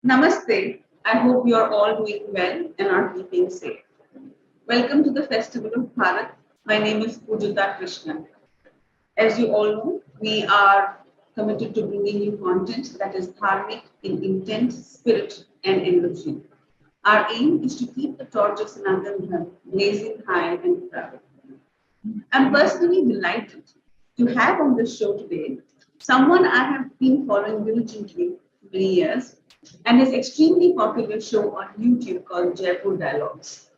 Namaste. I hope you are all doing well and are keeping safe. Welcome to the Festival of Bharat. My name is Pujita Krishnan. As you all know, we are committed to bringing you content that is dharmic in intent, spirit, and energy. Our aim is to keep the torch of Sanatana Dharma blazing high and proud. I'm personally delighted to have on the show today someone I have been following diligently for many years and his extremely popular show on YouTube called Jaipur Dialogues.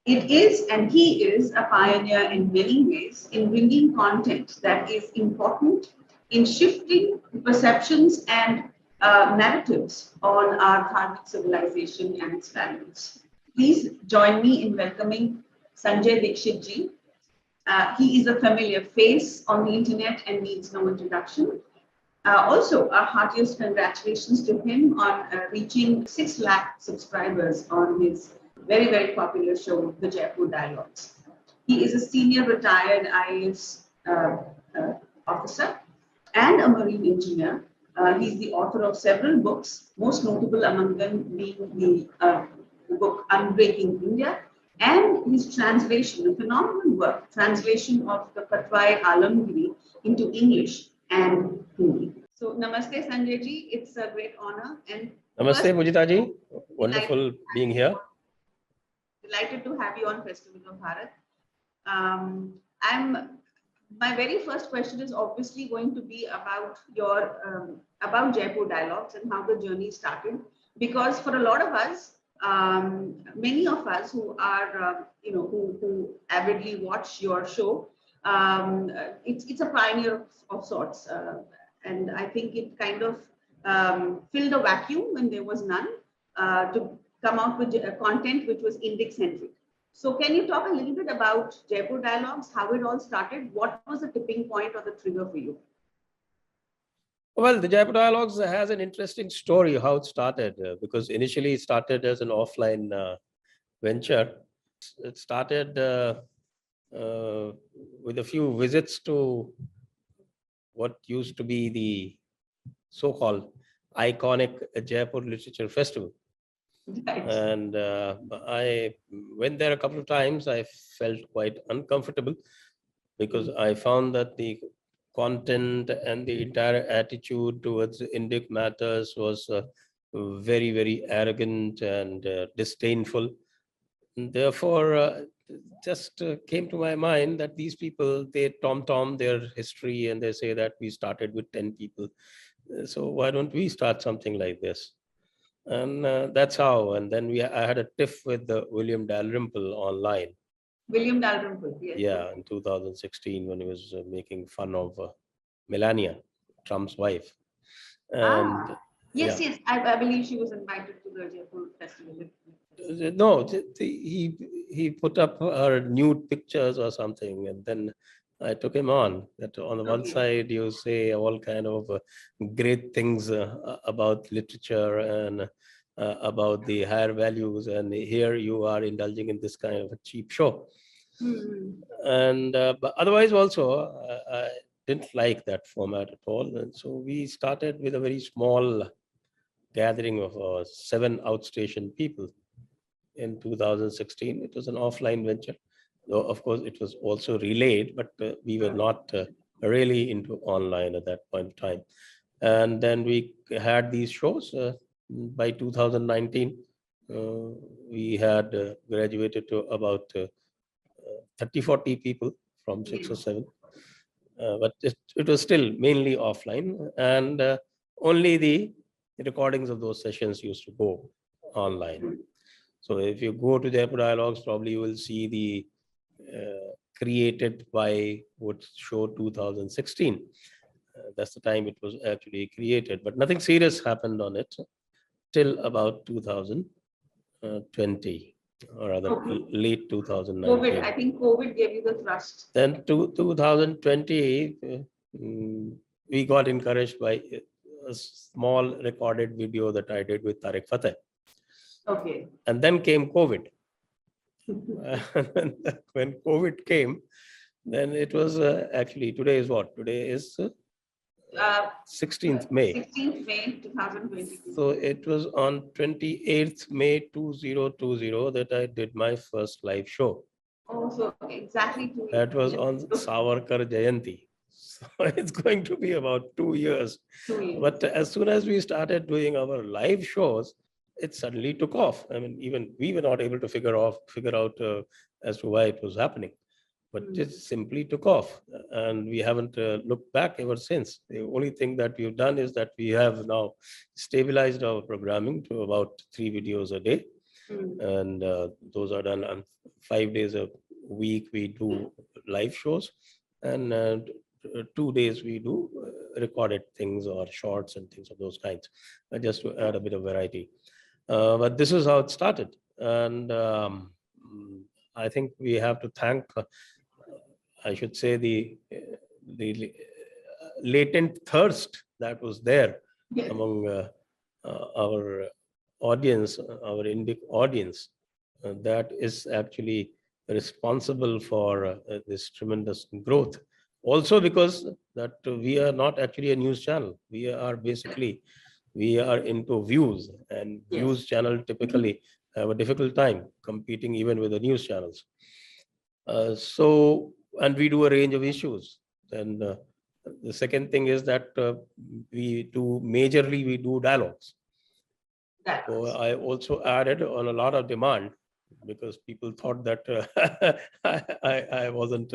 It is and he is a pioneer in many ways in bringing content that is important in shifting perceptions and narratives on our Dharmic civilization and its values. Please join me in welcoming Sanjay Dixit ji. He is a familiar face on the internet and needs no introduction. Also, our heartiest congratulations to him on reaching 6 lakh subscribers on his very, very popular show, The Jaipur Dialogues. He is a senior retired IAS officer and a marine engineer. He's the author of several books, most notable among them being the book Unbreaking India, and his translation, a phenomenal work, translation of the Fatawa-e-Alamgiri into English and Hindi. So, Namaste Sanjay ji, it's a great honor. And Namaste Pujita ji, wonderful being here. Delighted to have you on Festival of Bharat. My very first question is obviously going to be about your about Jaipur Dialogues and how the journey started, because for a lot of us, many of us who are who avidly watch your show, it's a pioneer of sorts, and I think it kind of filled a vacuum when there was none to come out with content which was Indic-centric. So can you talk a little bit about Jaipur Dialogues, how it all started? What was the tipping point or the trigger for you? Well, the Jaipur Dialogues has an interesting story how it started, because initially it started as an offline venture. It started with a few visits to what used to be the so-called iconic Jaipur Literature Festival. Right. And I went there a couple of times. I felt quite uncomfortable because I found that the content and the entire attitude towards Indic matters was very, very arrogant and disdainful. And therefore, just came to my mind that these people, they tom-tom their history and they say that we started with 10 people. So why don't we start something like this? And that's how. And then I had a tiff with William Dalrymple online. William Dalrymple, yes. Yeah, in 2016 when he was making fun of Melania, Trump's wife. And yes, I believe she was invited to the Jaipur festival. No, he put up her nude pictures or something, and then I took him on. That on the one side you say all kind of great things about literature and about the higher values, and here you are indulging in this kind of a cheap show. And but otherwise also I didn't like that format at all, and so we started with a very small gathering of 7 outstation people. In 2016, it was an offline venture, though of course it was also relayed, but we were not really into online at that point in time. And then we had these shows. By 2019, we had graduated to about 30-40 people from 6 or 7, but it was still mainly offline, and only the recordings of those sessions used to go online. So if you go to Jaipur Dialogues, probably you will see the created by what show 2016. That's the time it was actually created, but nothing serious happened on it till about 2020, or rather late 2019. COVID, I think COVID gave you the thrust. Then 2020, we got encouraged by a small recorded video that I did with Tariq Fateh. Okay. And then came COVID. When COVID came, then it was actually, today is what? Today is 16th May. 16th May 2022. So it was on 28th May 2020 that I did my first live show. Oh, so exactly 2 years. That was on Savarkar Jayanti. So it's going to be about 2 years. 2 years. But as soon as we started doing our live shows, it suddenly took off. I mean, even we were not able to figure out as to why it was happening. But it simply took off, and we haven't looked back ever since. The only thing that we've done is that we have now stabilized our programming to about 3 videos a day, and those are done on 5 days a week. We do live shows, and 2 days we do recorded things or shorts and things of those kinds, just to add a bit of variety. But this is how it started, and I think we have to thank, I should say, the latent thirst that was there among our audience, our Indic audience, that is actually responsible for this tremendous growth. Also because that we are not actually a news channel. We are into views, and news channel typically have a difficult time competing even with the news channels. And we do a range of issues. And the second thing is that we do dialogues. So I also added on a lot of demand, because people thought that I wasn't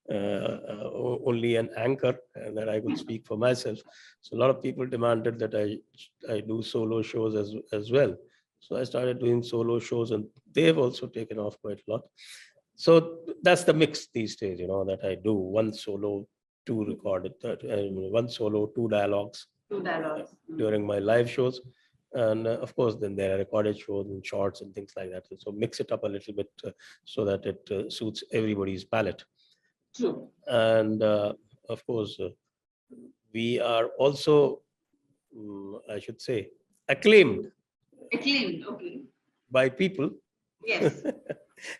only an anchor and that I could speak for myself. So a lot of people demanded that I do solo shows as well. So I started doing solo shows, and they've also taken off quite a lot. So that's the mix these days, that I do: one solo, two recorded, one solo, two dialogues during my live shows. And of course, then there are recorded shows and shorts and things like that. So mix it up a little bit so that it suits everybody's palate. True. And of course, we are also, I should say, acclaimed. Acclaimed, okay. By people. Yes.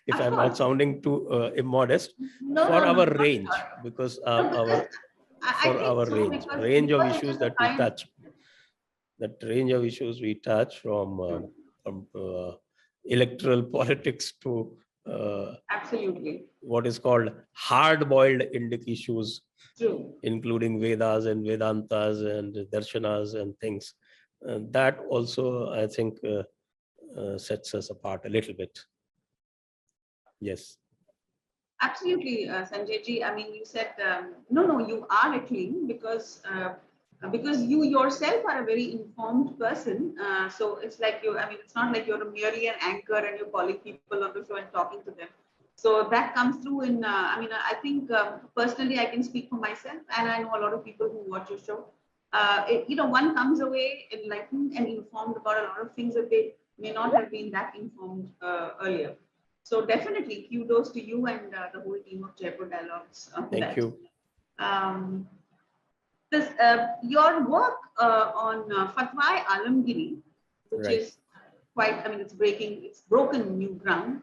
If I'm not sounding too immodest, for our range, because our range of issues that we touch. That range of issues we touch from electoral politics to absolutely what is called hard-boiled Indic issues, including Vedas and Vedantas and Darshanas and things. That also, I think, sets us apart a little bit. Yes. Absolutely, Sanjay ji. I mean, you said, no, you are acclaimed because you yourself are a very informed person. So it's like it's not like you're merely an anchor and you're calling people on the show and talking to them. So that comes through in, I think personally I can speak for myself, and I know a lot of people who watch your show. One comes away enlightened and informed about a lot of things that they may not have been that informed earlier. So definitely kudos to you and the whole team of Jaipur Dialogues. Thank you. Your work on Fatawa-e-Alamgiri, which is quite, it's broken new ground.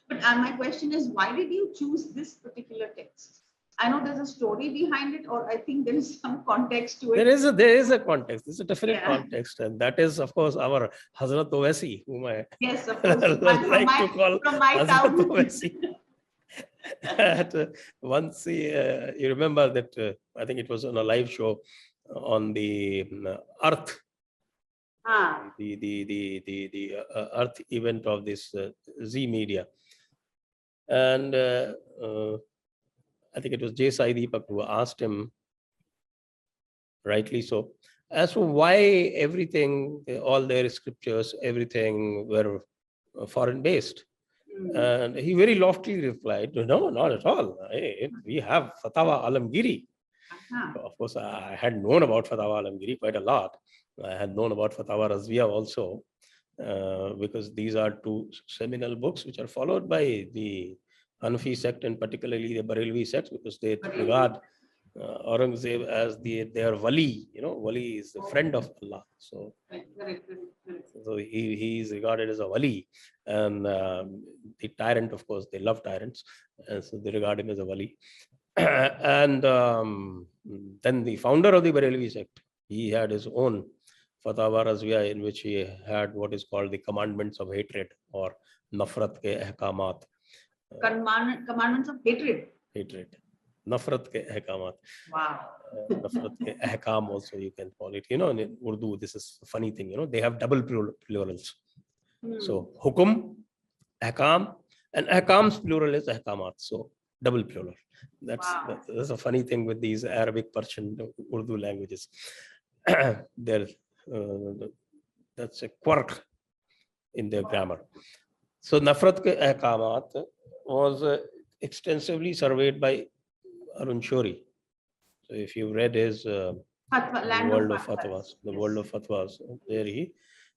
But my question is, why did you choose this particular text? I know there's a story behind it, or I think there is some context to it. There is a context. There's a definite context, and that is, of course, our Hazrat Owaisi, whom I like to call Hazrat Owaisi. Once you remember that I think it was on a live show on the Earth, the Earth event of this Z Media, and I think it was J. Sai Deepak who asked him, rightly so, as to why everything, all their scriptures, everything were foreign based. And he very loftily replied, no, not at all. We have Fatawa-e-Alamgiri. Of course, I had known about Fatawa-e-Alamgiri quite a lot. I had known about Fatawa-Razviya also, because these are two seminal books which are followed by the Hanafi sect, and particularly the Barelvi sect, because they regard Aurangzeb as their wali. Wali is the friend of Allah. So he is regarded as a wali, and the tyrant, of course, they love tyrants, and so they regard him as a wali. And Then the founder of the Barelvi sect, he had his own Fatawa-e-Alamgiri, in which he had what is called the commandments of hatred or nafrat ke ahkamat. Commandments of hatred. Hatred. Nafrat ke ahkamat. Wow. Nafrat ke ahkam also you can call it. In Urdu, this is a funny thing. They have double plurals. So hukum, ahkam, and ahkam's plural is ahkamat. So double plural. That's a funny thing with these Arabic, Persian, Urdu languages. That's a quirk in their grammar. So Nafrat ke ahkamat was extensively surveyed by Arun Shori. So if you've read his the World of Fatwas, there he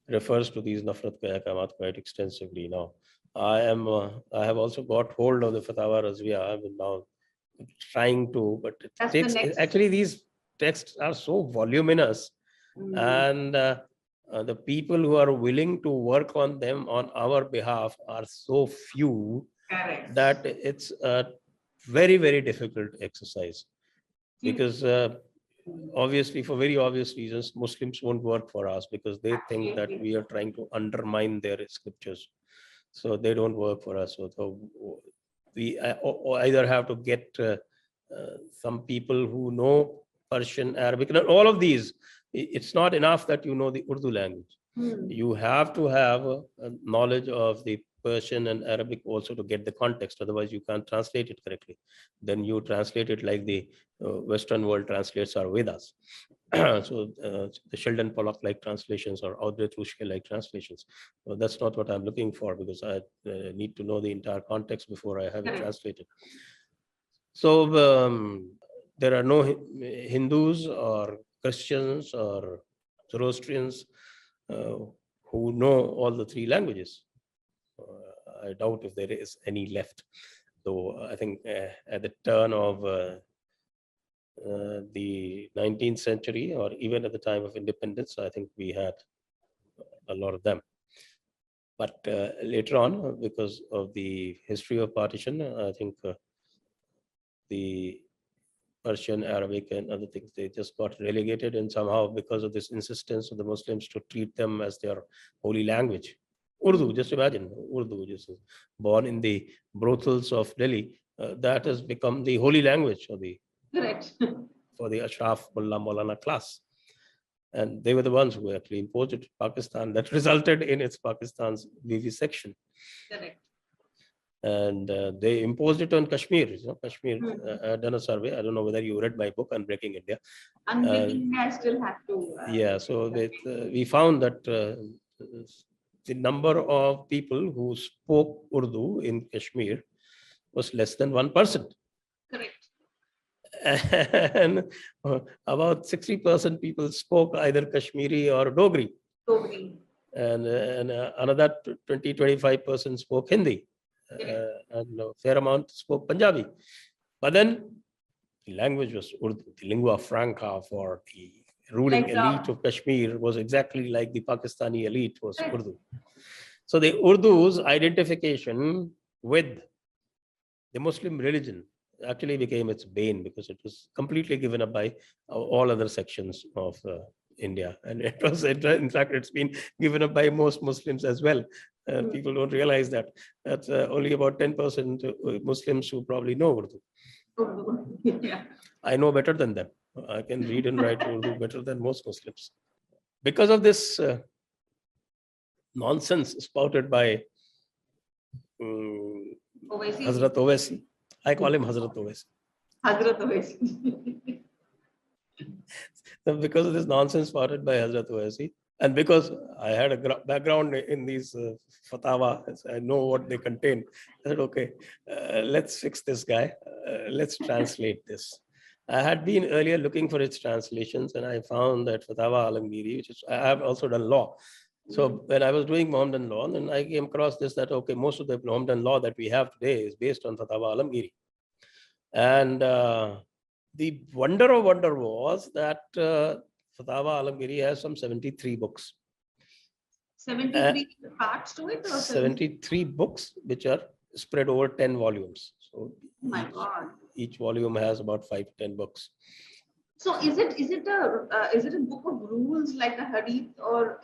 refers to these Nafrat ke ahkamat quite extensively. Now, I have also got hold of the Fatawa-e-Alamgiri. I'm now trying to, but it takes, actually these texts are so voluminous, and the people who are willing to work on them on our behalf are so few that it's a very, very difficult exercise. Because obviously, for very obvious reasons, Muslims won't work for us because they think that we are trying to undermine their scriptures. So they don't work for us. So we either have to get some people who know Persian, Arabic, and all of these. It's not enough that you know the Urdu language. You have to have a knowledge of the Persian and Arabic also to get the context. Otherwise, you can't translate it correctly. Then you translate it like the Western world translates our Vedas. So the Sheldon Pollock-like translations or Audrey Truschke-like translations. So that's not what I'm looking for, because I need to know the entire context before I have it translated. So there are no Hindus or Christians or Zoroastrians who know all the three languages. I doubt if there is any left. Though I think at the turn of the 19th century, or even at the time of independence, I think we had a lot of them. But later on, because of the history of partition, I think the Persian, Arabic, and other things, they just got relegated, and somehow because of this insistence of the Muslims to treat them as their holy language. Urdu, just imagine, Urdu, just born in the brothels of Delhi, that has become the holy language of the for the Ashraf Mullah Maulana class. And they were the ones who actually imposed it to Pakistan. That resulted in its Pakistan's vivisection. Correct. And they imposed it on Kashmir. Kashmir had done a survey. I don't know whether you read my book, Unbreaking India. Unbreaking India, I still have to. Yeah, so we found that the number of people who spoke Urdu in Kashmir was less than 1%. Correct. And about 60% people spoke either Kashmiri or Dogri. And another 20-25% spoke Hindi. And a fair amount spoke Punjabi. But then the language was Urdu. The lingua franca for the ruling elite of Kashmir was exactly like the Pakistani elite was Urdu. So the Urdu's identification with the Muslim religion actually became its bane, because it was completely given up by all other sections of India. And it was, in fact, it's been given up by most Muslims as well. People don't realize that. That's only about 10% Muslims who probably know Urdu. Yeah. I know better than them. I can read and write Urdu better than most Muslims. Because of this nonsense spouted by Hazrat Owaisi. I call him Hazrat Owaisi. Hazrat Owaisi. Because of this nonsense spouted by Hazrat Owaisi, and because I had a background in these fatwa, I know what they contain, I said, okay, let's fix this guy. Let's translate this. I had been earlier looking for its translations, and I found that Fatawa-e-Alamgiri, which is, I have also done law. So when I was doing Mohammedan law, then I came across this, that, okay, most of the Mohammedan law that we have today is based on Fatawa-e-Alamgiri. And the wonder of wonder was that Fatawa-e-Alamgiri has some 73 books. 73 parts to it? Or 73 books, which are spread over 10 volumes. So my God. Each volume has about 5 to 10 books. So is it a book of rules like a hadith, or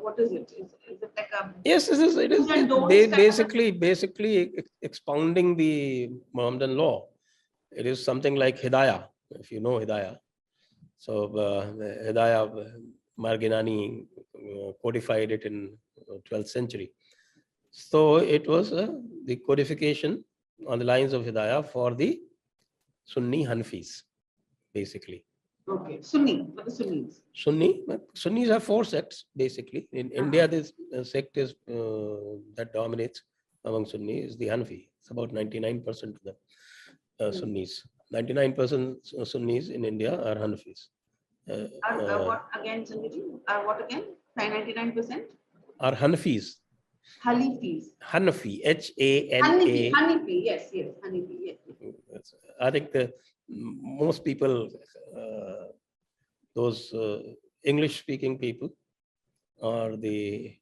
what is it? Is it like a Yes, it is. It is do's and don'ts kind of basically expounding the Mohammedan law. It is something like Hidayah, if you know Hidayah. So Hidayah, Marginani codified it in 12th century. So it was the codification on the lines of Hidayah for the Sunni Hanfis, basically. Okay, Sunni, for the Sunnis. Sunnis have four sects, basically. In India, this sect is that dominates among Sunni is the Hanfi. It's about 99% of the Sunnis. 99% Sunnis in India are Hanfis. What again, Sanjay? What again? 99%? Are Hanfis. Hanifis. Hanafi, Hana. Hanifi, yes, Hanifi, yes. I think most people, those English-speaking people, or the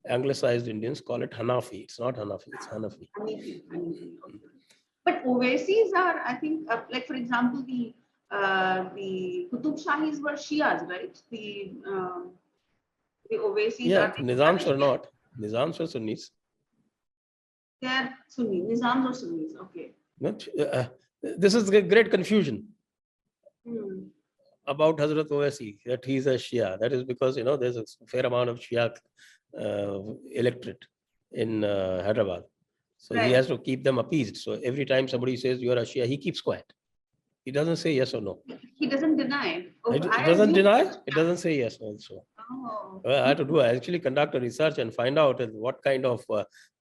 anglicized Indians call it Hanafi. It's not Hanafi, it's Hanafi. Hanifi, okay. But Ovaisis are, I think, like for example, the Qutub Shahis were Shias, right? The Ovaisis are. Nizams or not. Nizams or Sunnis. They are Sunni. Nizams or Sunnis, okay. This is a great confusion about Hazrat Owaisi, that he's a Shia. That is because, there's a fair amount of Shia electorate in Hyderabad. So he has to keep them appeased. So every time somebody says you're a Shia, he keeps quiet. He doesn't say yes or no. He doesn't deny. It doesn't deny. It doesn't say yes also. Oh. I had to actually conduct a research and find out what kind of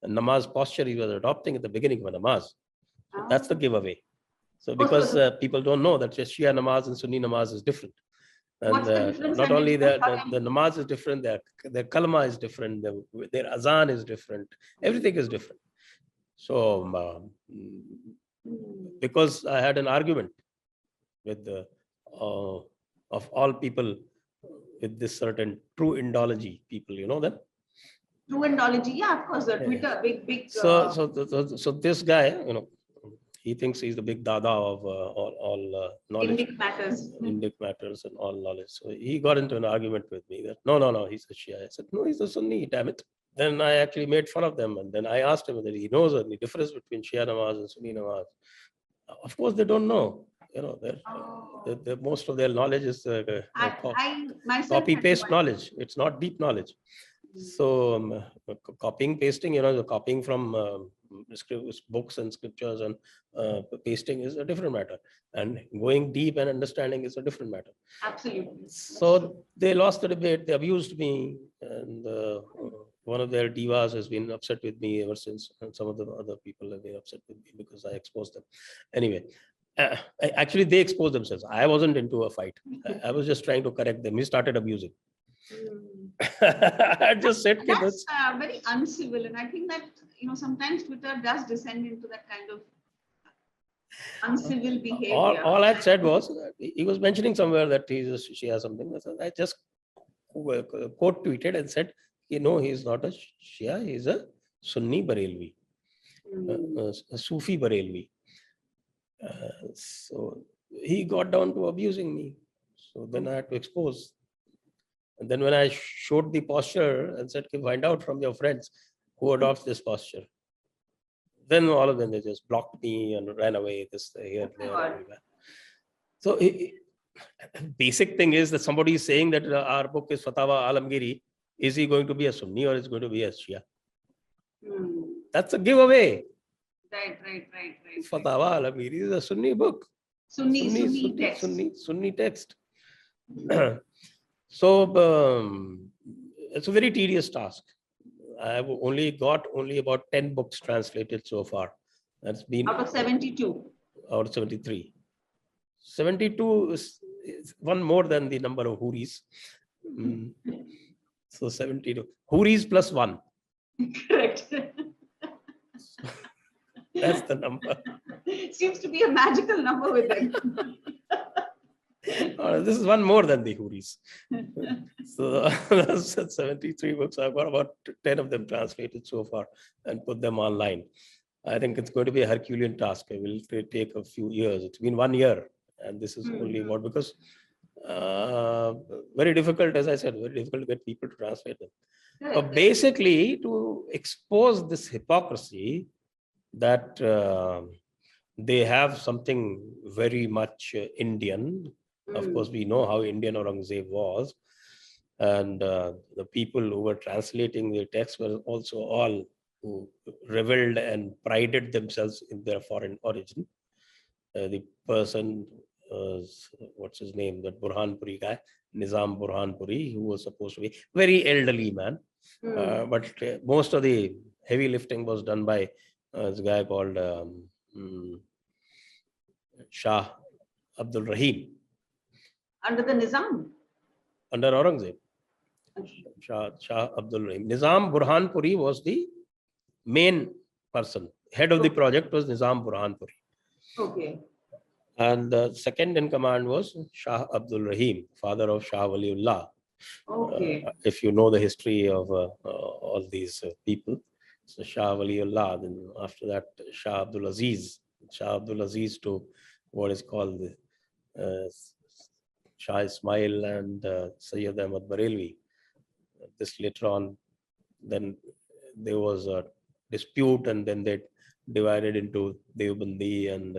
namaz posture he was adopting at the beginning of a namaz. So that's the giveaway. So because people don't know that Shia namaz and Sunni namaz is different. And not only the namaz is different, their kalma is different, their azan is different, everything is different. So because I had an argument with of all people with this certain true Indology people, you know them? True Indology, yeah, of course, the Twitter, big. So this guy, he thinks he's the big dada of all knowledge. Indic matters and all knowledge. So he got into an argument with me that no, he's a Shia. I said, no, he's a Sunni, damn it. Then I actually made fun of them, and then I asked him whether he knows any difference between Shia namaz and Sunni namaz. Of course, they don't know. Most of their knowledge is copy-paste knowledge. It's not deep knowledge. So copying, pasting, copying from books and scriptures and pasting is a different matter. And going deep and understanding is a different matter. Absolutely. So they lost the debate. They abused me. And one of their divas has been upset with me ever since. And some of the other people have been upset with me because I exposed them. Anyway. Actually, they exposed themselves. I wasn't into a fight. I was just trying to correct them. He started abusing. I just said that's very uncivil, and I think that sometimes Twitter does descend into that kind of uncivil behavior. All I said was he was mentioning somewhere that he's a Shia something. I just quote tweeted and said, he's not a Shia. He's a Sunni Barelvi, a Sufi Barelvi. So he got down to abusing me. So then I had to expose. And then when I showed the posture and said, find out from your friends who adopts this posture. Then all of them, they just blocked me and ran away, here, there, everywhere. So basic thing is that somebody is saying that our book is Fatawa-e-Alamgiri. Is he going to be a Sunni or is going to be a Shia? That's a giveaway. Right. Fatawa-e-Alamgiri is a Sunni book. Sunni text. Sunni text. So it's a very tedious task. I have only got about 10 books translated so far. That's been out of 72. Out of 73. 72 is one more than the number of Huris. So 72. Huris plus one. Correct. That's the number. Seems to be a magical number with them. This is one more than the Huris. So that's 73 books. I've got about 10 of them translated so far and put them online. I think it's going to be a Herculean task. It will take a few years. It's been 1 year And this is only what, because very difficult, as I said, very difficult to get people to translate them. But basically, to expose this hypocrisy that they have something very much Indian. Of course, we know how Indian Aurangzeb was. And the people who were translating the text were also all who reveled and prided themselves in their foreign origin. The person, what's his name, that Burhanpuri guy, Nizam Burhanpuri, who was supposed to be very elderly man. But most of the heavy lifting was done by this guy called Shah Abdul Rahim. Under the Nizam? Under Aurangzeb. Shah Abdul Rahim. Nizam Burhanpuri was the main person. Head of the project was Nizam Burhanpuri. Okay. And the second in command was Shah Abdul Rahim, father of Shah Waliullah. Okay. If you know the history of all these people, so Shah Waliullah, then after that Shah Abdul Aziz to what is called Shah Ismail and Sayyid Ahmad Barelvi. This later on, then there was a dispute, and then they divided into Deobandi and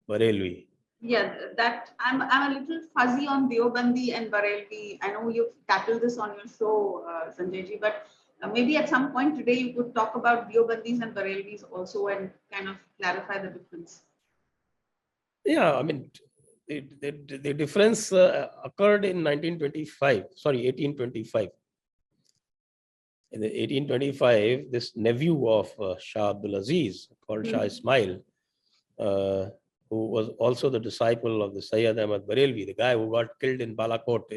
Barelvi. Yeah, that I'm a little fuzzy on Deobandi and Barelvi. I know you've tackled this on your show, Sanjayji, but maybe at some point today you could talk about Deobandis and Barelvis also and kind of clarify the difference. Yeah, I mean, the difference occurred in 1825. In the 1825, this nephew of Shah Abdul Aziz, called Shah Ismail, who was also the disciple of the Sayyid Ahmad Barelvi, the guy who got killed in Balakot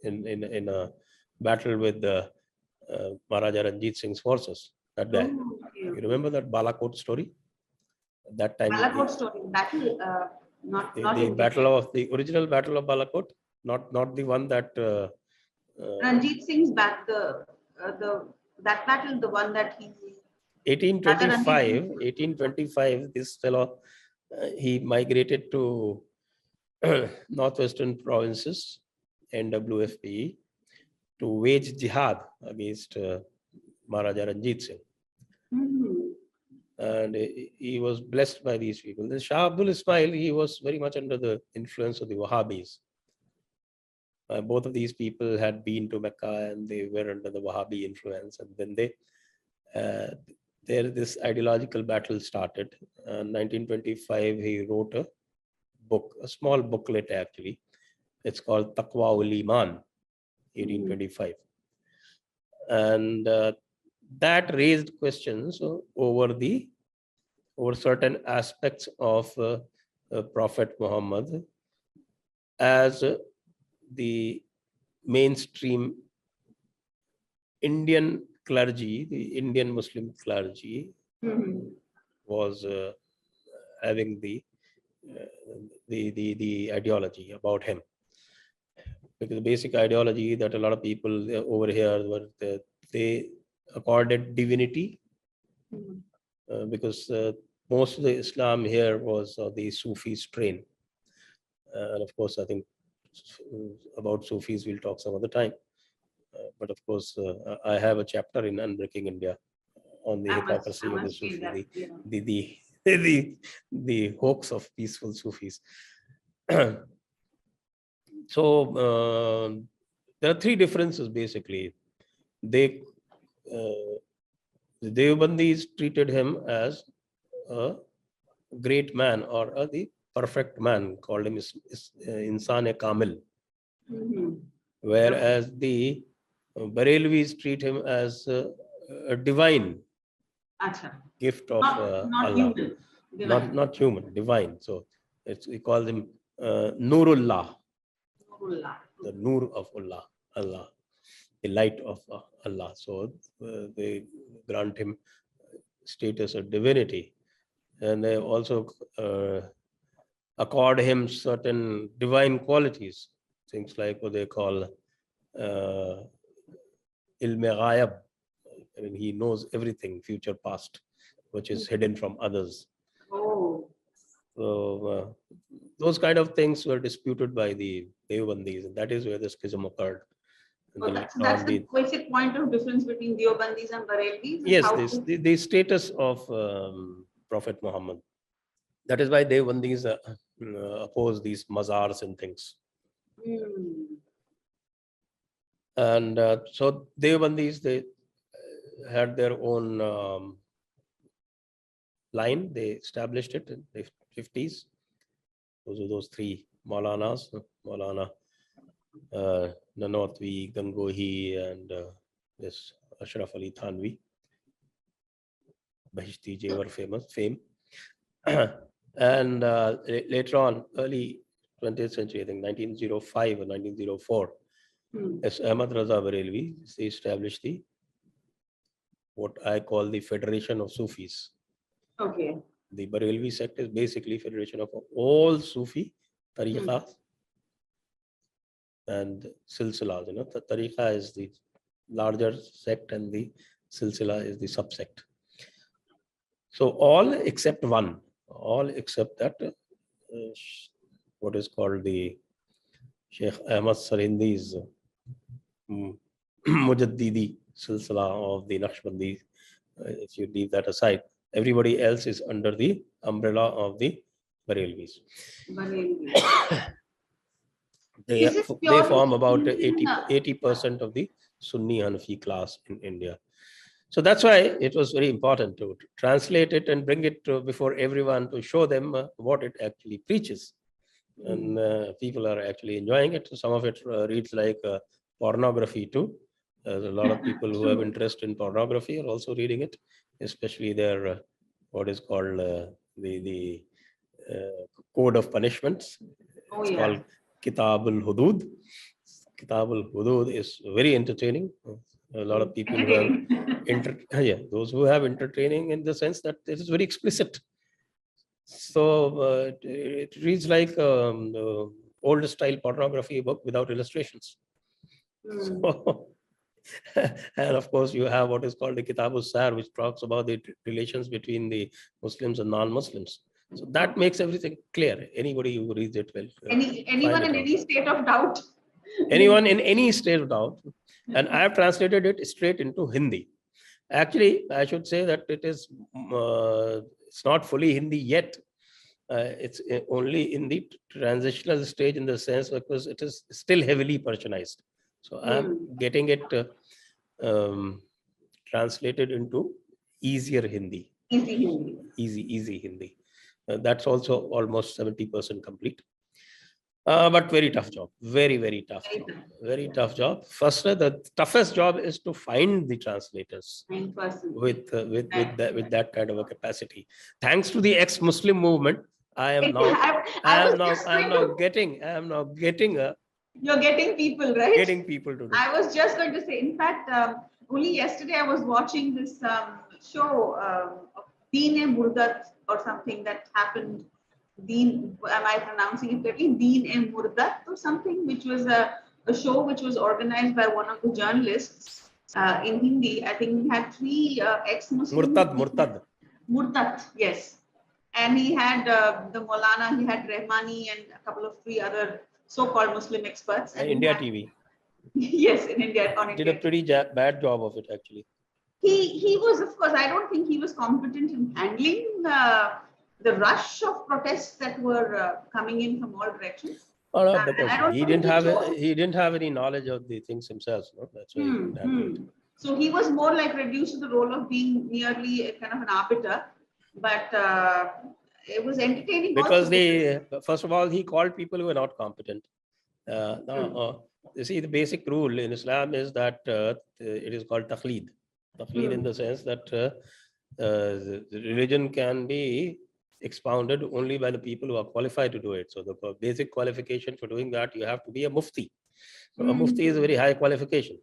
in a battle with the Maharaja Ranjit Singh's forces. That guy. You remember that Balakot story? At that time. Balakot story, battle, not the battle of the original battle of Balakot, not the one that Ranjit Singh's that battle, the one that he 1825, this fellow, he migrated to northwestern provinces, NWFP, to wage jihad against Maharaja Ranjit Singh. And he was blessed by these people. The Shah Abdul Ismail, he was very much under the influence of the Wahhabis. Both of these people had been to Mecca and they were under the Wahhabi influence. And then this ideological battle started. In 1925, he wrote a book, a small booklet actually. It's called Taqwa-ul-Iman, 1825. And that raised questions over certain aspects of Prophet Muhammad as the mainstream Indian clergy, the Indian Muslim clergy, was having the ideology about him. Because the basic ideology that a lot of people over here were they accorded divinity, because most of the Islam here was the Sufi strain. And of course, I think about Sufis we'll talk some other time. But of course, I have a chapter in Unbreaking India on the hypocrisy of the Sufi, the hoax of peaceful Sufis. So there are three differences basically. The Deobandis treated him as a great man or the perfect man, called him Insan-e-Kamil. Whereas the Barelvis treat him as a divine gift of Allah. Not human, divine. So we call him Nurullah. The Nur of Allah, the light of Allah. So they grant him status of divinity. And they also accord him certain divine qualities, things like what they call ilm-e-ghayab. I mean, he knows everything, future, past, which is hidden from others. So those kind of things were disputed by the Deobandis, and that is where the schism occurred. And So then that's, later on the basic point of difference between Deobandis and Barelvis. yes, the status of Prophet Muhammad. That is why Deobandis oppose these mazars and things. And so Deobandis, they had their own line. They established it in the 50s. Those are those three Maulanas, Maulana Nanotvi, Gangohi, and this Ashraf Ali Thanvi. Bahishti Jevar fame. And later on, early 20th century, I think 1905 or 1904, as Ahmad Raza Barelvi, they established what I call the Federation of Sufis. Okay. The Barelvi sect is basically federation of all Sufi tariqas and silsilas. You know, the tariqa is the larger sect and the silsila is the subsect. So all except one, all except that what is called the Sheikh Ahmad Sarindi's Mujaddidi silsila of the Naqshbandi. If you leave that aside, everybody else is under the umbrella of the Barelvis. They form about 80% of the Sunni Hanafi class in India. So that's why it was very important to translate it and bring it before everyone to show them what it actually preaches. And people are actually enjoying it. Some of it reads like pornography too. There's a lot of people who have interest in pornography are also reading it, especially their what is called the code of punishments. It's called Kitab al-Hudud. Kitab al-Hudud is very entertaining. A lot of people who have those who have entertaining in the sense that it is very explicit. So it reads like old style pornography book without illustrations. So, and of course you have what is called the Kitab al-Sar, which talks about the relations between the Muslims and non-Muslims. So that makes everything clear. Anybody who reads it will. Anyone in any state of doubt. Anyone in any state of doubt. And I have translated it straight into Hindi. Actually, I should say that it is it's not fully Hindi yet. It's only in the transitional stage in the sense because it is still heavily Persianized. So I'm getting it translated into easier Hindi. Easy Hindi. That's also almost 70% complete. But very tough job. Very tough job. Very tough job. First, the toughest job is to find the translators with that kind of a capacity. Thanks to the ex-Muslim movement, I am now getting You're getting people, right? Getting people to do. I was just going to say, in fact, only yesterday I was watching this show of Deen-e-Murdat or something that happened. Am I pronouncing it correctly? Deen-e-Murdat or something, which was a show which was organized by one of the journalists in Hindi. I think he had three ex-Muslims. Murtad, yes. And he had the Maulana, he had Rahmani and a couple of three other so-called Muslim experts. And India TV. Yes, in India. Did a pretty bad job of it, actually. He was, of course, I don't think he was competent in handling the rush of protests that were coming in from all directions. Oh, no, because he didn't have any knowledge of the things himself. No? That's why he didn't handle it. So he was more like reduced to the role of being merely a kind of an arbiter. But it was entertaining. Because first of all, he called people who were not competent. You see, the basic rule in Islam is that it is called taqleed. Taqleed in the sense that the religion can be expounded only by the people who are qualified to do it. So the basic qualification for doing that, you have to be a mufti. So a mufti is a very high qualification.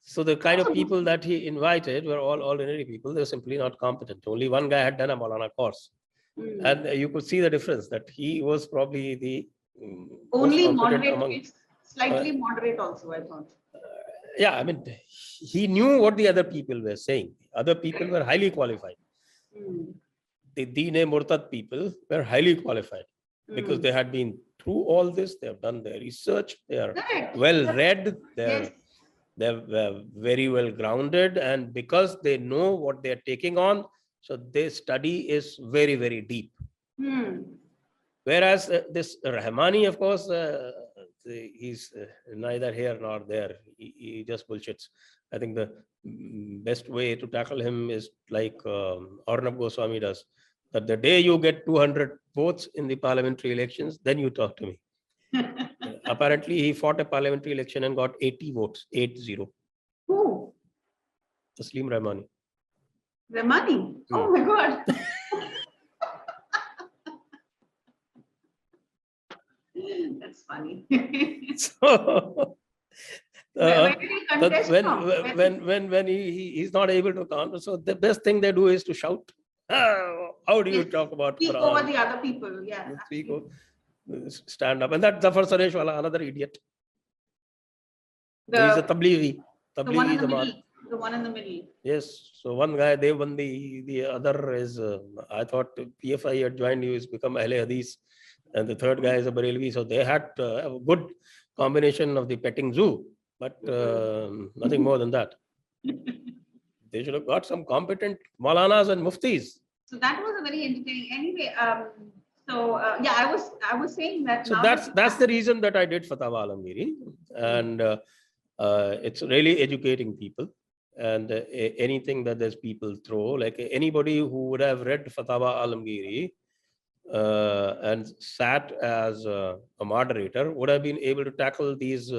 So the kind of people that he invited were all ordinary people. They were simply not competent. Only one guy had done a Maulana course. And you could see the difference that he was probably the only moderate, slightly moderate also, I thought. Yeah, I mean, he knew what the other people were saying. Other people were highly qualified. the Deen Murtad people were highly qualified because they had been through all this. They have done their research. They are Correct. well read. Yes. They're very well grounded, and because they know what they are taking on, so their study is very, very deep. Whereas this Rahmani, of course, he's neither here nor there. He just bullshits. I think the best way to tackle him is like Arnab Goswami does. That the day you get 200 votes in the parliamentary elections, then you talk to me. Apparently, he fought a parliamentary election and got 80 votes, 80. Who? Taslim Rahmani. Rahmani? Oh my God. That's funny. So, Where did he contest from? when he's not able to counter, so the best thing they do is to shout. How do you talk about speak Quran? over the other people? Yeah. Stand up, and that Zafar Sareshwala, another idiot. He's a Tablighi. The one in the middle. The one in the middle. Yes. So one guy Deobandi, the other is I thought PFI had joined you, has become Ahle Hadith, and the third guy is a Barelvi. So they had a good combination of the petting zoo, but nothing more than that. They should have got some competent Maulanas and Muftis. So that was a very entertaining. Anyway, yeah, I was saying that. So that's the reason that I did Fatawa-e-Alamgiri, and it's really educating people. And anything that these people throw, like anybody who would have read Fatawa-e-Alamgiri and sat as a moderator would have been able to tackle these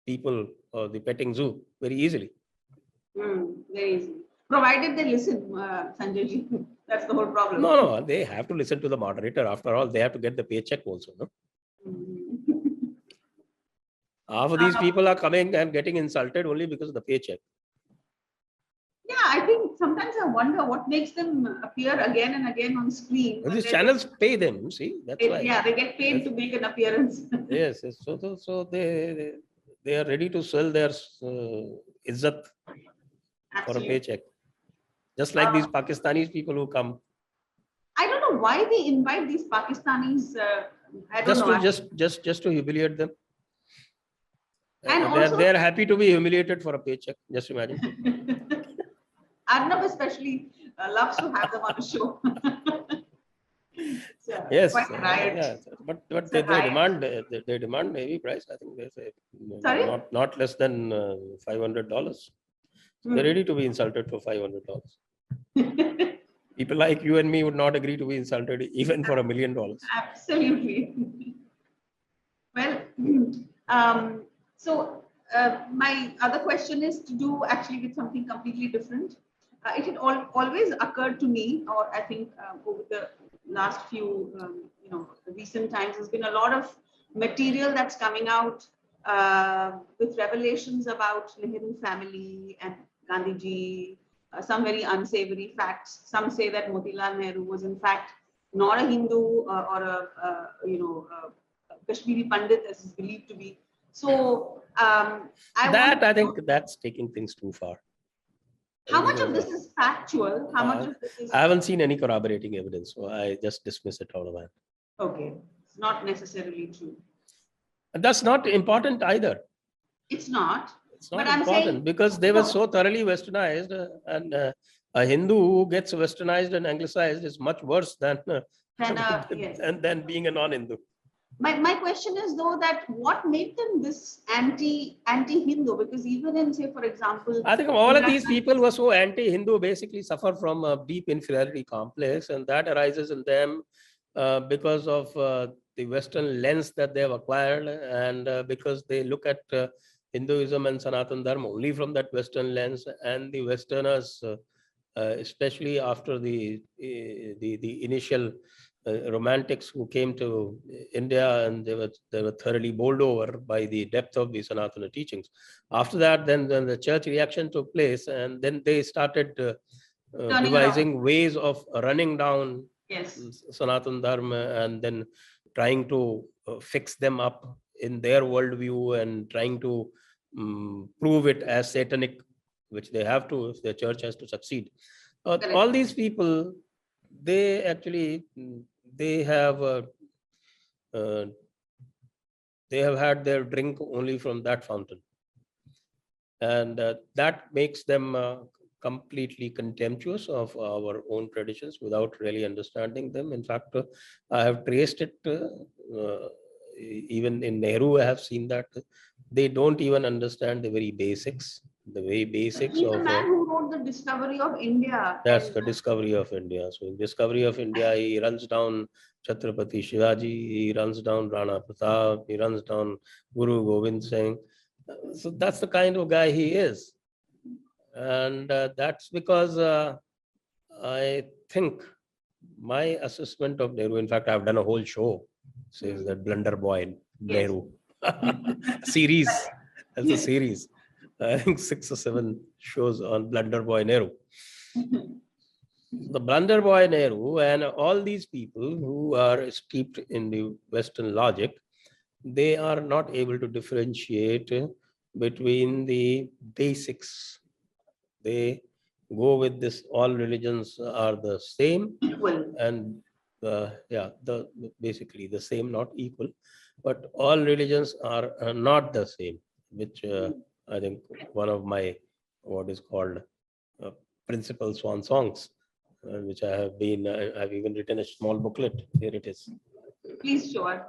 people or the petting zoo very easily. Very easy. Provided they listen, Sanjay ji. That's the whole problem. No, they have to listen to the moderator. After all, they have to get the paycheck also, no? Half of these people are coming and getting insulted only because of the paycheck. Yeah, I think sometimes I wonder what makes them appear again and again on screen. These channels pay them, see? That's why. Yeah, they get paid to make an appearance. Yes. So they are ready to sell their izzat for a paycheck. Just like these Pakistanis people who come. I don't know why they invite these Pakistanis. I don't know. Just to humiliate them. And they're happy to be humiliated for a paycheck. Just imagine. Arnab especially loves to have them on the show. Yes. Quite right. Yeah. But they demand heavy price. I think they say not less than $500. They're ready to be insulted for $500. People like you and me would not agree to be insulted even for $1 million. Absolutely. Well, so my other question is to do actually with something completely different. It had always occurred to me, or I think over the last few, recent times, there's been a lot of material that's coming out with revelations about Nehru family and Gandhiji, some very unsavory facts. Some say that Motilal Nehru was in fact not a Hindu or a Kashmiri Pandit as is believed to be. So I think that's taking things too far. How much of this is factual? How much of this is... I haven't seen any corroborating evidence, so I just dismiss it out of that. Okay, it's not necessarily true. And that's not important either. It's not. It's not important because they were so thoroughly westernized, and a Hindu who gets westernized and anglicized is much worse than being a non-Hindu. My question is though that what made them this anti-Hindu? Because even in, say, for example, I think all of these people who are so anti-Hindu basically suffer from a deep inferiority complex, and that arises in them because of the Western lens that they have acquired, and because they look at Hinduism and Sanatana Dharma only from that Western lens, and the Westerners, especially after the initial romantics who came to India, and they were thoroughly bowled over by the depth of the Sanatana teachings. After that, then the church reaction took place, and then they started devising ways of running down Sanatana Dharma and then trying to fix them up in their worldview and trying to prove it as satanic, which they have to if the church has to succeed. All these people, they actually they have uh, uh, they have had their drink only from that fountain, and that makes them completely contemptuous of our own traditions without really understanding them. In fact, I have traced it even in Nehru. I have seen that they don't even understand the very basics He's the of man who wrote the discovery of India. that's And the discovery of India. So in discovery of India, he runs down Chhatrapati Shivaji, he runs down Rana Pratap, he runs down Guru Gobind Singh. So that's the kind of guy he is. And that's because I think my assessment of Nehru, in fact, I've done a whole show, says that Blunder Boy yes. Nehru series. That's a series. I think 6 or 7 shows on Blunder Boy Nehru. The Blunder Boy Nehru and all these people who are steeped in the Western logic, they are not able to differentiate between the basics. They go with this, all religions are the same, Equal. and basically the same, not equal, but all religions are not the same, which I think one of my what is called uh, principal swan songs, which I've even written a small booklet. Here it is. Please show us.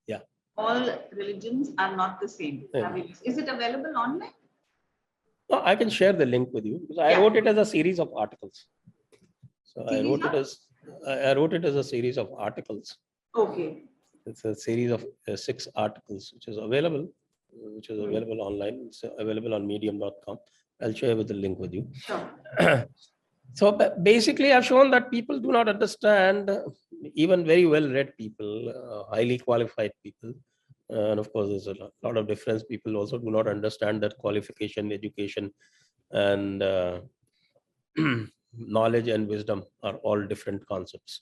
Yeah. All religions are not the same. Yeah. Is it available online? No, I can share the link with you because I wrote it as a series of articles. So I wrote it as a series of articles. Okay. It's a series of 6 articles, which is available online. It's available on medium.com. I'll share with the link with you. Sure. So basically, I've shown that people do not understand, even very well-read people, highly qualified people. And of course, there's a lot of difference. People also do not understand that qualification, education, and knowledge and wisdom are all different concepts.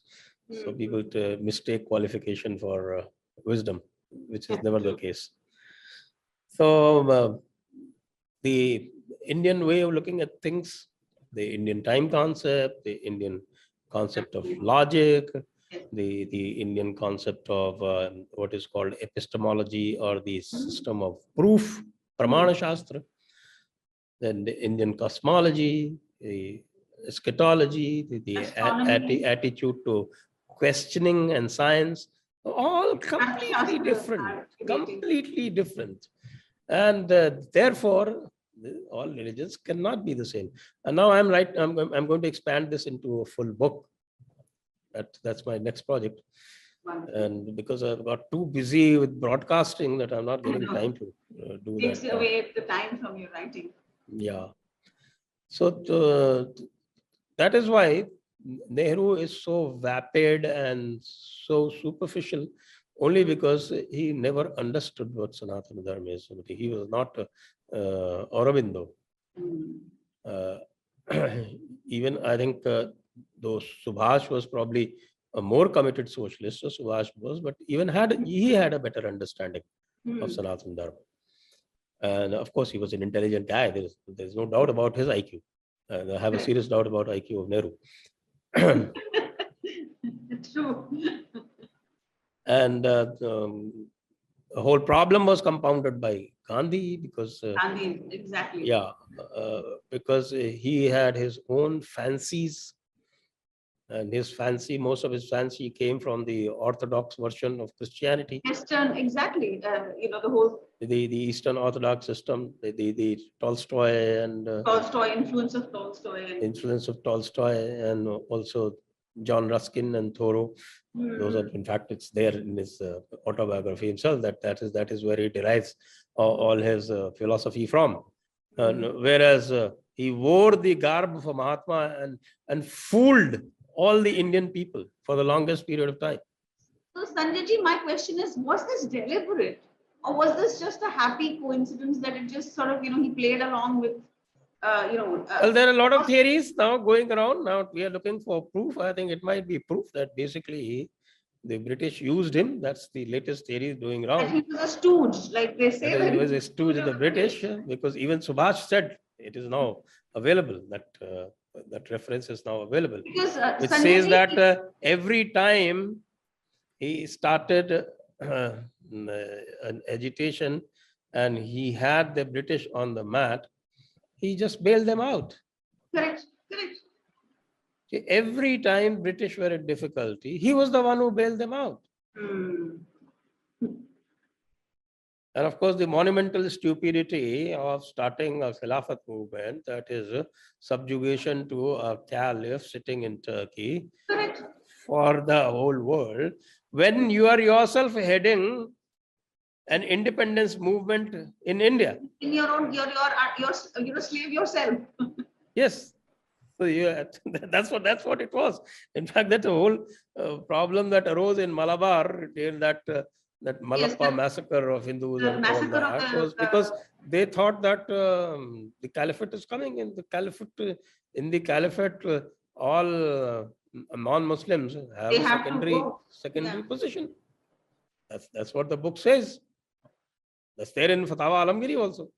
So people mistake qualification for wisdom, which is never the case. So the Indian way of looking at things, the Indian time concept, the Indian concept of logic, the Indian concept of what is called epistemology, or the system of proof, Pramana Shastra, then the Indian cosmology, the eschatology, the attitude to questioning and science, all completely different. And therefore, all religions cannot be the same. And now I'm going to expand this into a full book. That's my next project. And because I've got too busy with broadcasting that I'm not getting time to do that. Takes away the time from your writing. Yeah. So that is why Nehru is so vapid and so superficial, only because he never understood what Sanatana Dharma is. He was not Aurobindo. Even I think though Subhash was probably a more committed socialist, so Subhash was, but even he had a better understanding of Sanatana Dharma. And of course, he was an intelligent guy. There's no doubt about his IQ. And I have a serious doubt about IQ of Nehru. True. And the whole problem was compounded by Gandhi because Gandhi, exactly. Yeah, because he had his own fancies, and most of his fancy came from the Orthodox version of Christianity. Western, exactly. The whole The Eastern Orthodox system, the Tolstoy and influence of Tolstoy, and also John Ruskin and Thoreau. Those are, in fact, it's there in his autobiography himself. That is where he derives all his philosophy from. Whereas he wore the garb of a Mahatma and fooled all the Indian people for the longest period of time. So Sanjay, my question is, was this deliberate? Or was this just a happy coincidence that it just sort of, he played along with, Well, there are a lot of theories now going around. Now we are looking for proof. I think it might be proof that basically the British used him. That's the latest theory going around. He was a stooge, like they say. He was a stooge of the British, because even Subhash said it is now available that that reference is now available, Because which Sanjay says ji, that every time he started an agitation and he had the British on the mat, he just bailed them out. correct, correct. See, every time British were in difficulty, he was the one who bailed them out. Hmm. And of course, the monumental stupidity of starting a Khilafat movement, that is subjugation to a caliph sitting in Turkey Correct. for the whole world, when you are yourself heading an independence movement in India. In your own, you're a slave yourself. Yes. So yeah, that's what it was. In fact, that whole problem that arose in Malabar in that Yes, Malappa massacre of Hindus the and so on, massacre of that was because they thought that the caliphate is coming in the caliphate. All non-Muslims have they a have to go. secondary Yeah, position. That's what the book says. That's there in Fatawa-e-Alamgiri also.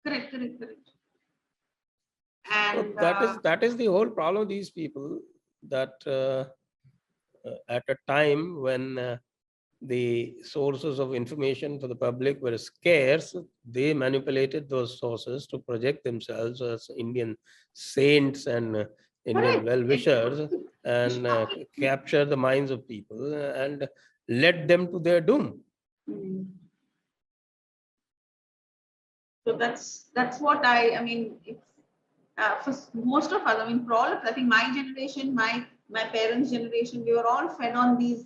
correct, correct, correct. So And that is the whole problem of these people, that at a time when the sources of information for the public were scarce, they manipulated those sources to project themselves as Indian saints and Indian correct, well-wishers and capture the minds of people and led them to their doom. mm. So that's what I mean. It's for most of us. I mean, for all of us, I think my generation, my parents' generation, we were all fed on these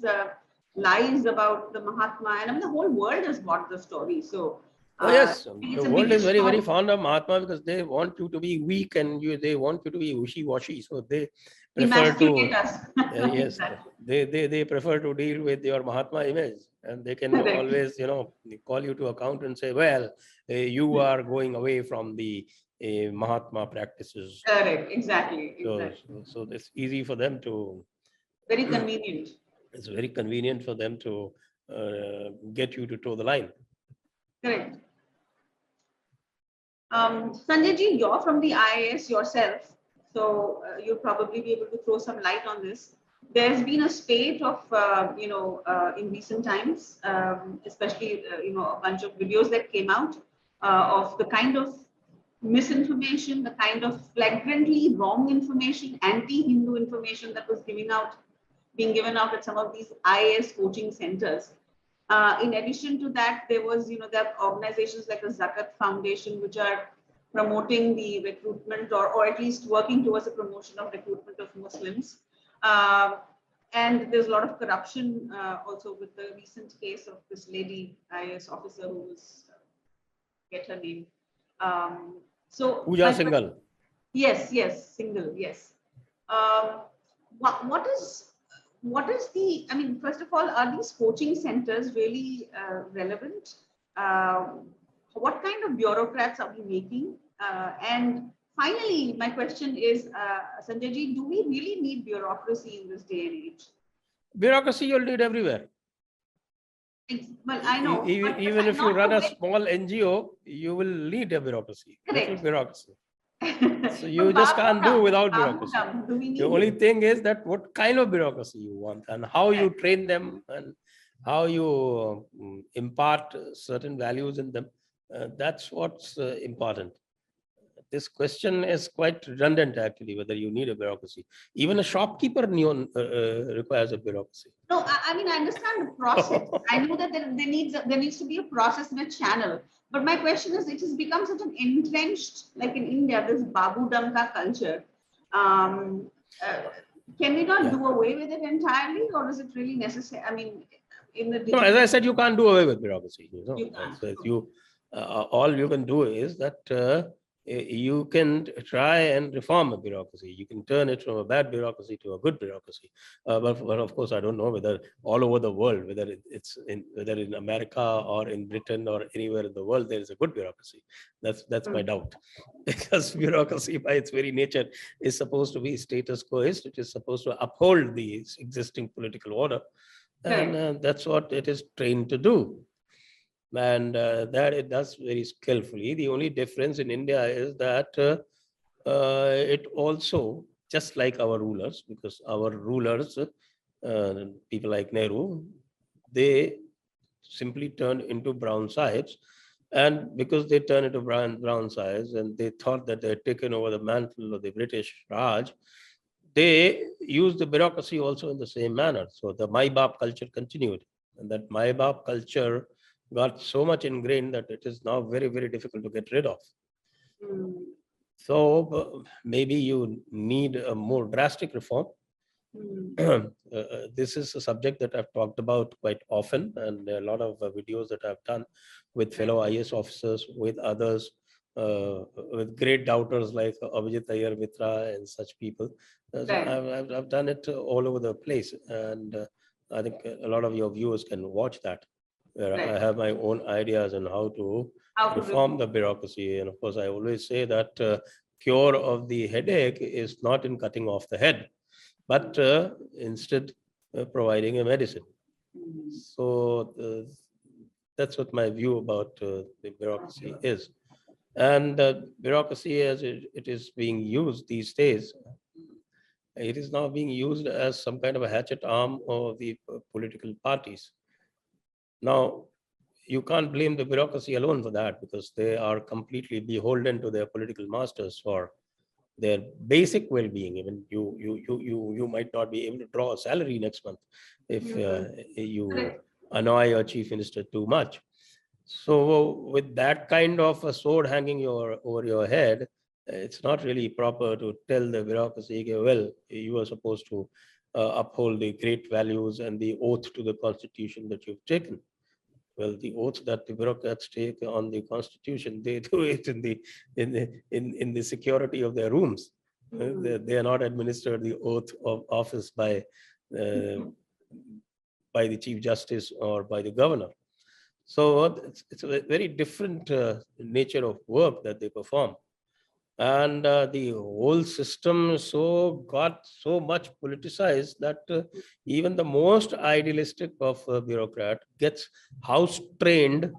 lies about the Mahatma, and I mean, the whole world has bought the story. So Oh yes, I think the it's a world is biggest very, very story. fond of Mahatma because they want you to be weak and they want you to be wishy-washy. So they prefer Emasculate to us. yes, Exactly. they prefer to deal with your Mahatma image, and they can Correct. always call you to account and say, well, you are going away from the Mahatma practices. Correct. Exactly. So, Exactly. so it's easy for them to. Very convenient. It's very convenient for them to get you to toe the line. Correct. Sanjay ji, you're from the IAS yourself, so you'll probably be able to throw some light on this. There's been a spate of, in recent times, especially, a bunch of videos that came out of the kind of misinformation, the kind of flagrantly wrong information, anti-Hindu information that was being given out at some of these IAS coaching centers. In addition to that, there are organizations like the Zakat Foundation, which are promoting the recruitment or at least working towards the promotion of recruitment of Muslims. And there's a lot of corruption also with the recent case of this lady IAS officer who was, get her name. So Pooja Singhal. Yes, single, yes. What is the, I mean, first of all, are these coaching centers really relevant? What kind of bureaucrats are we making? And finally, my question is, Sanjay ji, do we really need bureaucracy in this day and age? Bureaucracy you'll need everywhere. Well, I know. Even if you run a small NGO, you will need a bureaucracy. Correct. Bureaucracy. So you just can't do without bureaucracy. The only thing is that what kind of bureaucracy you want and how you train them and how you impart certain values in them. That's what's important. This question is quite redundant, actually, whether you need a bureaucracy. Even a shopkeeper requires a bureaucracy. No, I mean, I understand the process. I know that there needs to be a process and a channel. But my question is, it has become such an entrenched, like in India, this Babu Damka culture. Can we not do away with it entirely, or is it really necessary? I mean, no, as I said, you can't do away with bureaucracy. You can't. So all you can do is that you can try and reform a bureaucracy. You can turn it from a bad bureaucracy to a good bureaucracy. But of course, I don't know whether all over the world, whether in America or in Britain or anywhere in the world, there is a good bureaucracy. That's my doubt, because bureaucracy, by its very nature, is supposed to be status quoist. It is supposed to uphold the existing political order, and that's what it is trained to do. And that it does very skillfully. The only difference in India is that it also, just like our rulers, because our rulers, people like Nehru, they simply turned into brown sahibs. And because they turned into brown sahibs and they thought that they had taken over the mantle of the British Raj, they used the bureaucracy also in the same manner. So the My Baap culture continued. And that My Baap culture got so much ingrained that it is now very, very difficult to get rid of. Mm. So maybe you need a more drastic reform. This is a subject that I've talked about quite often, and there are a lot of videos that I've done with fellow IS officers, with others, with great doubters like Abhijit Iyer Mitra and such people. So I've done it all over the place, and I think a lot of your viewers can watch that, where I have my own ideas on how to reform the bureaucracy. And of course, I always say that cure of the headache is not in cutting off the head, but instead providing a medicine. So that's what my view about the bureaucracy is. And bureaucracy, as it is being used these days, it is now being used as some kind of a hatchet arm of the political parties. Now, you can't blame the bureaucracy alone for that, because they are completely beholden to their political masters for their basic well-being. Even you might not be able to draw a salary next month if you annoy your chief minister too much. So with that kind of a sword hanging over your head, it's not really proper to tell the bureaucracy, okay, well, you are supposed to uphold the great values and the oath to the constitution that you've taken. Well, the oath that the bureaucrats take on the constitution, they do it in the security of their rooms. They are not administered the oath of office by the chief justice or by the governor. So it's a very different nature of work that they perform. And the whole system got so much politicized that even the most idealistic of a bureaucrat gets house trained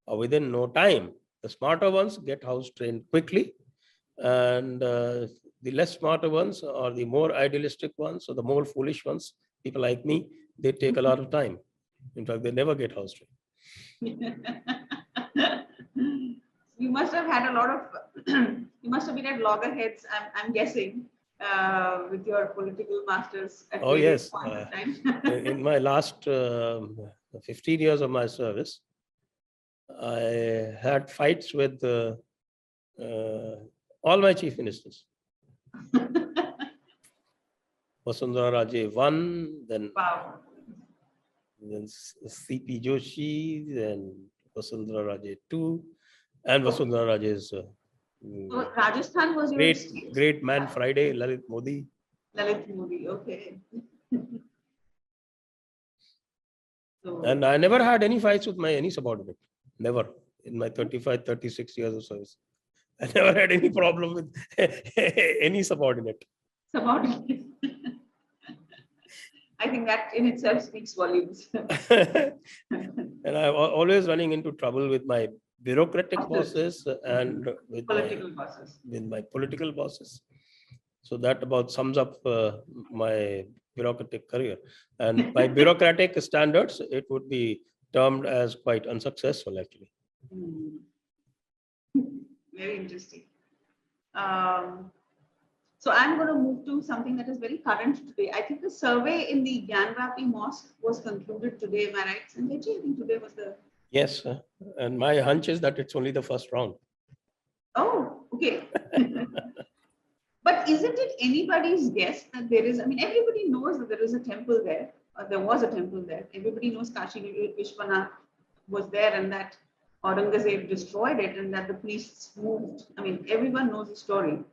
within no time. The smarter ones get house trained quickly, and the less smarter ones, or the more idealistic ones, or the more foolish ones, people like me, they take a lot of time. In fact, they never get house trained. You must have had a lot of, you must have been at loggerheads, I'm guessing, with your political masters at yes. point of time. In my last 15 years of my service, I had fights with all my chief ministers. Vasundhara Raje 1, then C.P. Joshi, then Vasundhara Raje 2, and Vasundhara Raje's so Rajasthan was your great man Friday, Lalit Modi. Lalit Modi, okay. And I never had any fights with any subordinate. Never. In my 36 years of service, I never had any problem with any subordinate. I think that in itself speaks volumes. And I'm always running into trouble with my bureaucratic bosses and with my political bosses. So that about sums up my bureaucratic career. And by bureaucratic standards, it would be termed as quite unsuccessful, actually. Very interesting. So I'm going to move to something that is very current today. I think the survey in the Gyanvapi mosque was concluded today. Am I right, Sanjay? I think today was the... Yes, and my hunch is that it's only the first round. Oh, okay. But isn't it anybody's guess that there is, I mean, everybody knows that there is a temple there. There was a temple there. Everybody knows Kashi Vishwanath was there and that Aurangzeb destroyed it and that the priests moved. I mean, everyone knows the story.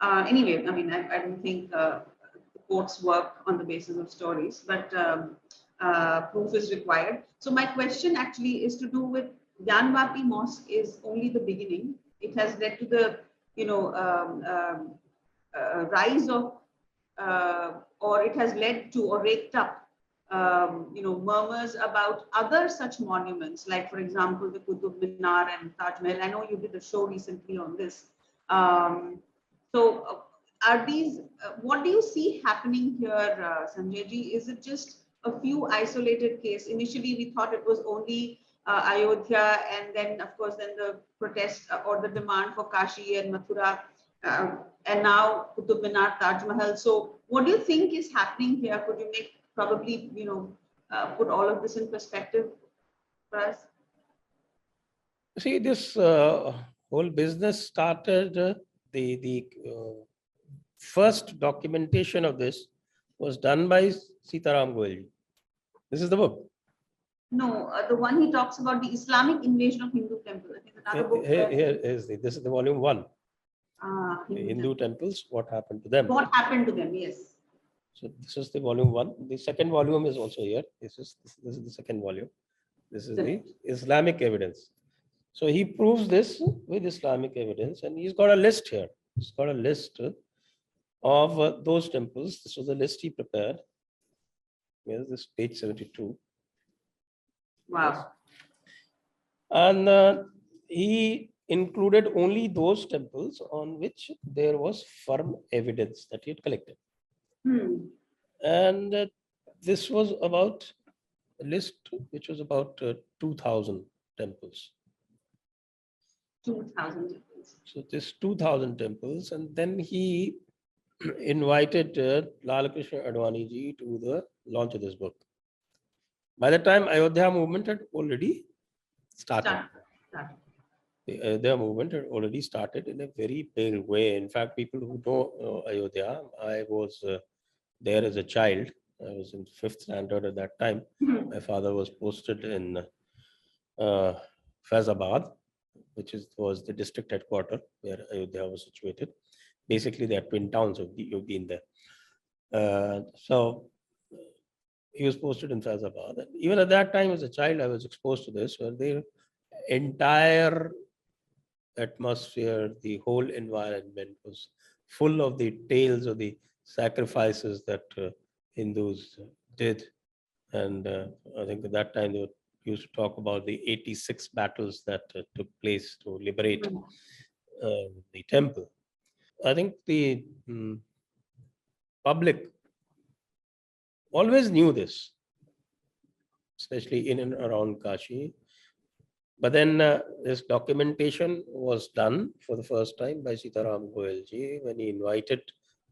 Anyway, I mean, I don't think the courts work on the basis of stories, but proof is required. So my question actually is to do with Gyanvapi Mosque is only the beginning. It has led to the, rise of, or it has led to or raked up, murmurs about other such monuments, like, for example, the Qutub Minar and Taj Mahal. I know you did a show recently on this. So, are these, what do you see happening here, Sanjay ji? Is it just a few isolated cases? Initially, we thought it was only Ayodhya, and then, of course, then the protest or the demand for Kashi and Mathura, uh, and now Qutub Minar, Taj Mahal. So, what do you think is happening here? Could you make probably, put all of this in perspective for us? See, this whole business started, the first documentation of this was done by Sitaram Goel. This is the book. No, the one he talks about the Islamic invasion of Hindu temple. I think another book. This is the volume 1. The Hindu temples, what happened to them? What happened to them? Yes. So this is the volume 1. The second volume is also here. This is the second volume. This is the Islamic evidence. So he proves this with Islamic evidence, and he's got a list here. He's got a list of those temples. This was the list he prepared. Here's this page 72. Wow. Yes. And he included only those temples on which there was firm evidence that he had collected. And this was about a list which was about 2,000 temples. 2,000 temples. So this 2,000 temples, and then he invited Lal Krishna Advani ji to the launch of this book. By the time Ayodhya movement had already started. The Ayodhya movement had already started in a very big way. In fact, people who know Ayodhya, I was there as a child. I was in 5th standard at that time. My father was posted in Faizabad, which was the district headquarters where Ayodhya was situated. Basically, they are twin towns. You've been there. So he was posted in Faizabad. And even at that time, as a child, I was exposed to this, where the entire atmosphere, the whole environment was full of the tales of the sacrifices that Hindus did. And I think at that time they used to talk about the 86 battles that took place to liberate the temple. I think the public always knew this, especially in and around Kashi. But then this documentation was done for the first time by Sitaram Goelji when he invited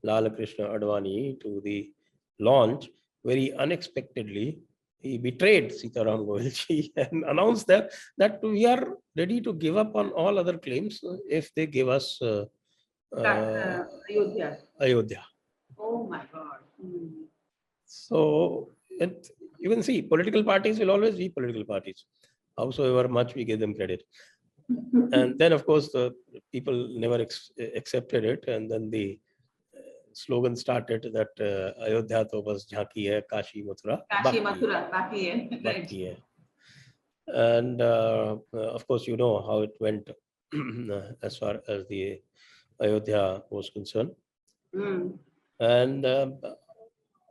Lal Krishna Advani to the launch. Very unexpectedly, he betrayed Sitaram Goelji and announced that we are ready to give up on all other claims if they give us Ayodhya. Oh my God. So you can see political parties will always be political parties, howsoever much we give them credit. And then, of course, the people never accepted it. And then the slogan started that Ayodhya to bas jhanki hai, Kashi Mathura baki hai. And of course, you know how it went as far as the Ayodhya was concerned. And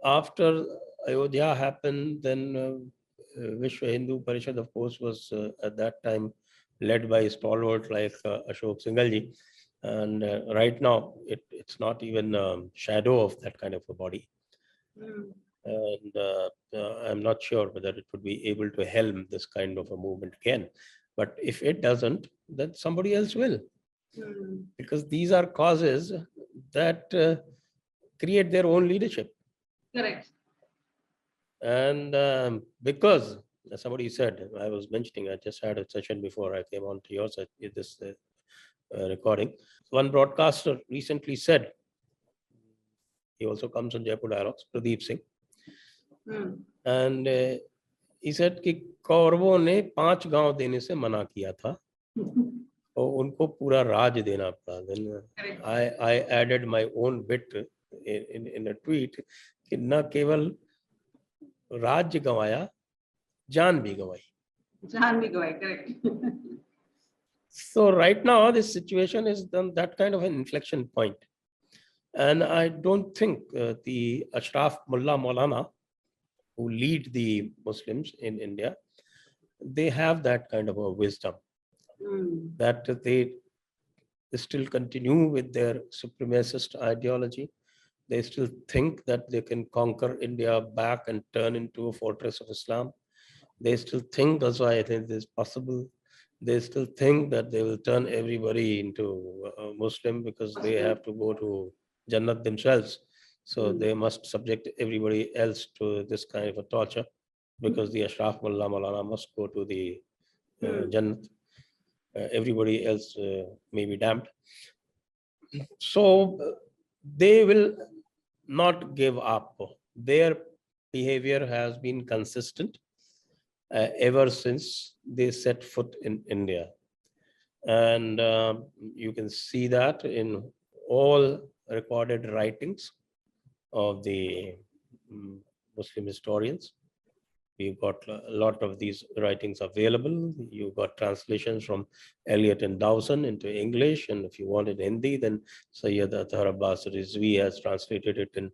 after Ayodhya happened, then Vishwa Hindu Parishad, of course, was at that time led by stalwart like Ashok Singhal. And right now, it's not even a shadow of that kind of a body. And I'm not sure whether it would be able to helm this kind of a movement again. But if it doesn't, then somebody else will. Because these are causes that create their own leadership. Correct. And because, as somebody said, I was mentioning, I just had a session before I came on to yours, this recording. One broadcaster recently said, he also comes on Jaipur Dialogues, Pradeep Singh. And he said कि कौरवों ने 5 गांव देने से मना किया था और उनको पूरा राज देना पड़ा. Then I added my own bit in a tweet कि न केवल राज्य गंवाया, जान भी गंवाई. Correct. So right now this situation is that kind of an inflection point. And I don't think the Ashraf Mullah Maulana who lead the Muslims in India, they have that kind of a wisdom that they still continue with their supremacist ideology. They still think that they can conquer India back and turn into a fortress of Islam. They still think that's why I think this is possible. They still think that they will turn everybody into Muslim because they have to go to Jannat themselves. So they must subject everybody else to this kind of a torture because the Ashraf Mullah Maulana must go to the Jannat. Everybody else may be damned. So they will not give up. Their behavior has been consistent ever since they set foot in India. And you can see that in all recorded writings of the Muslim historians. We've got a lot of these writings available. You've got translations from Eliot and Dawson into English. And if you want it Hindi, then Sayyid Athar Abbas Rizvi has translated it in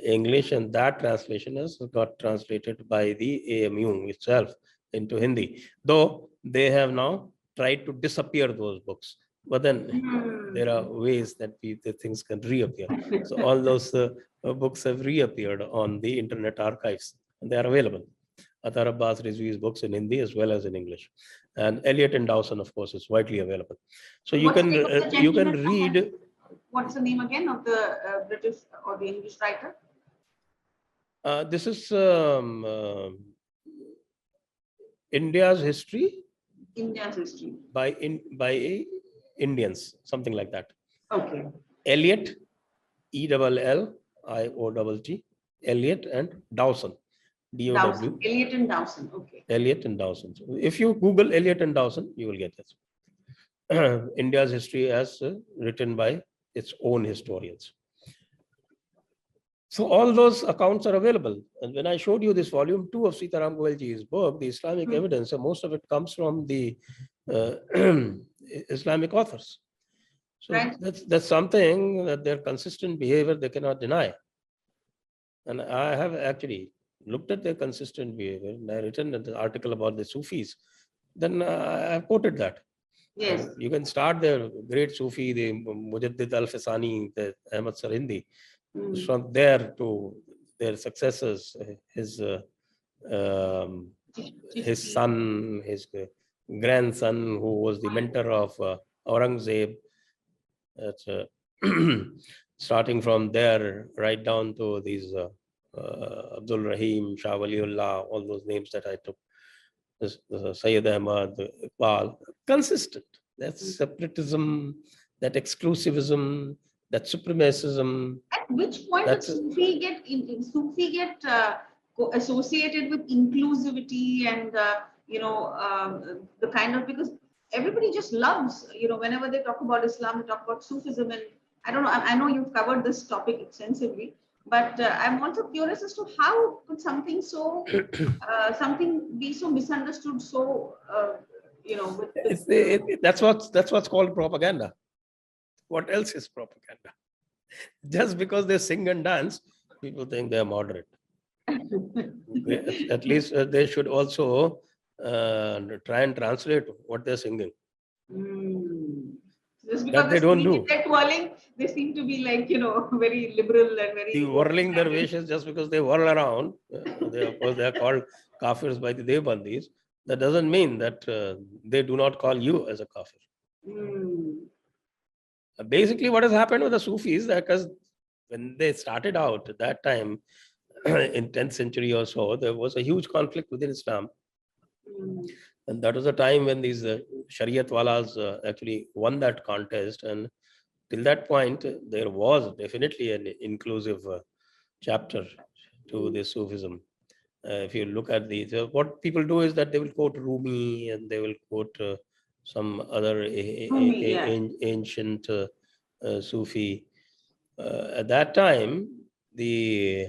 English. And that translation has got translated by the AMU itself into Hindi. Though they have now tried to disappear those books. But then there are ways that the things can reappear. So all those books have reappeared on the Internet archives. And they are available. Athar Abbas Rizvi's books in Hindi as well as in English, and Eliot and Dawson, of course, is widely available. So you can read. What's the name again of the British or the English writer? This is India's history. India's history by Indians, something like that. Okay. Eliot, ELLIOTT, Eliot and Dawson. Dawson. Eliot and Dawson. Okay. Eliot and Dawson. So if you Google Eliot and Dawson, you will get this. India's history as written by its own historians. So all those accounts are available. And when I showed you this volume 2 of Sitaram Goelji's book, the Islamic evidence, and most of it comes from the Islamic authors. So that's something that their consistent behavior they cannot deny. And I have actually looked at their consistent behavior, and I written an article about the Sufis. Then I have quoted that. Yes. You can start their great Sufi, the Mujaddid Al-Fasani, the Ahmad Sarindi, from there to their successors, his son, his grandson, who was the mentor of Aurangzeb. Starting from there, right down to these Abdul Rahim, Shah Waliullah, all those names that I took, Sayyid Ahmad, Iqbal, consistent. That's separatism, that exclusivism, that supremacism. At which point does Sufi get associated with inclusivity and the kind of, because everybody just loves, whenever they talk about Islam, they talk about Sufism, and I don't know. I know you've covered this topic extensively, but I'm also curious as to how could something so something be so misunderstood, so that's what's called propaganda. What else is propaganda? Just because they sing and dance, people think they are moderate. At least they should also try and translate what they're singing. Just because they don't do. They're twirling, they seem to be like, very liberal and very... The whirling dervishes, just because they whirl around, of course they are called kafirs by the Deobandis. That doesn't mean that they do not call you as a kafir. Basically, what has happened with the Sufis, because when they started out at that time, in 10th century or so, there was a huge conflict within Islam. And that was a time when these Shariat Walas actually won that contest. And till that point, there was definitely an inclusive chapter to the Sufism. If you look at what people do is that they will quote Rumi and they will quote some other ancient Sufi. At that time, the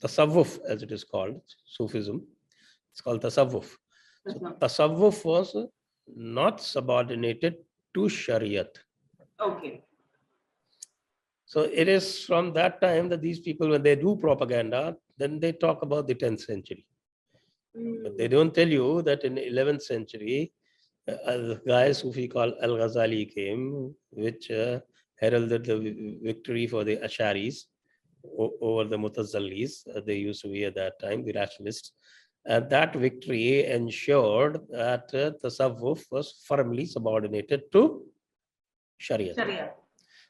Tasawwuf, as it is called, Sufism, it's called Tasawwuf. So Tasawwuf was not subordinated to Shariat. Okay. So it is from that time that these people, when they do propaganda, then they talk about the 10th century. But they don't tell you that in the 11th century, A guy Sufi called Al-Ghazali came, which heralded the victory for the Asharis over the Mutazallis. They used to be at that time, the rationalists. And that victory ensured that Tasawwuf was firmly subordinated to Sharia. Sharia.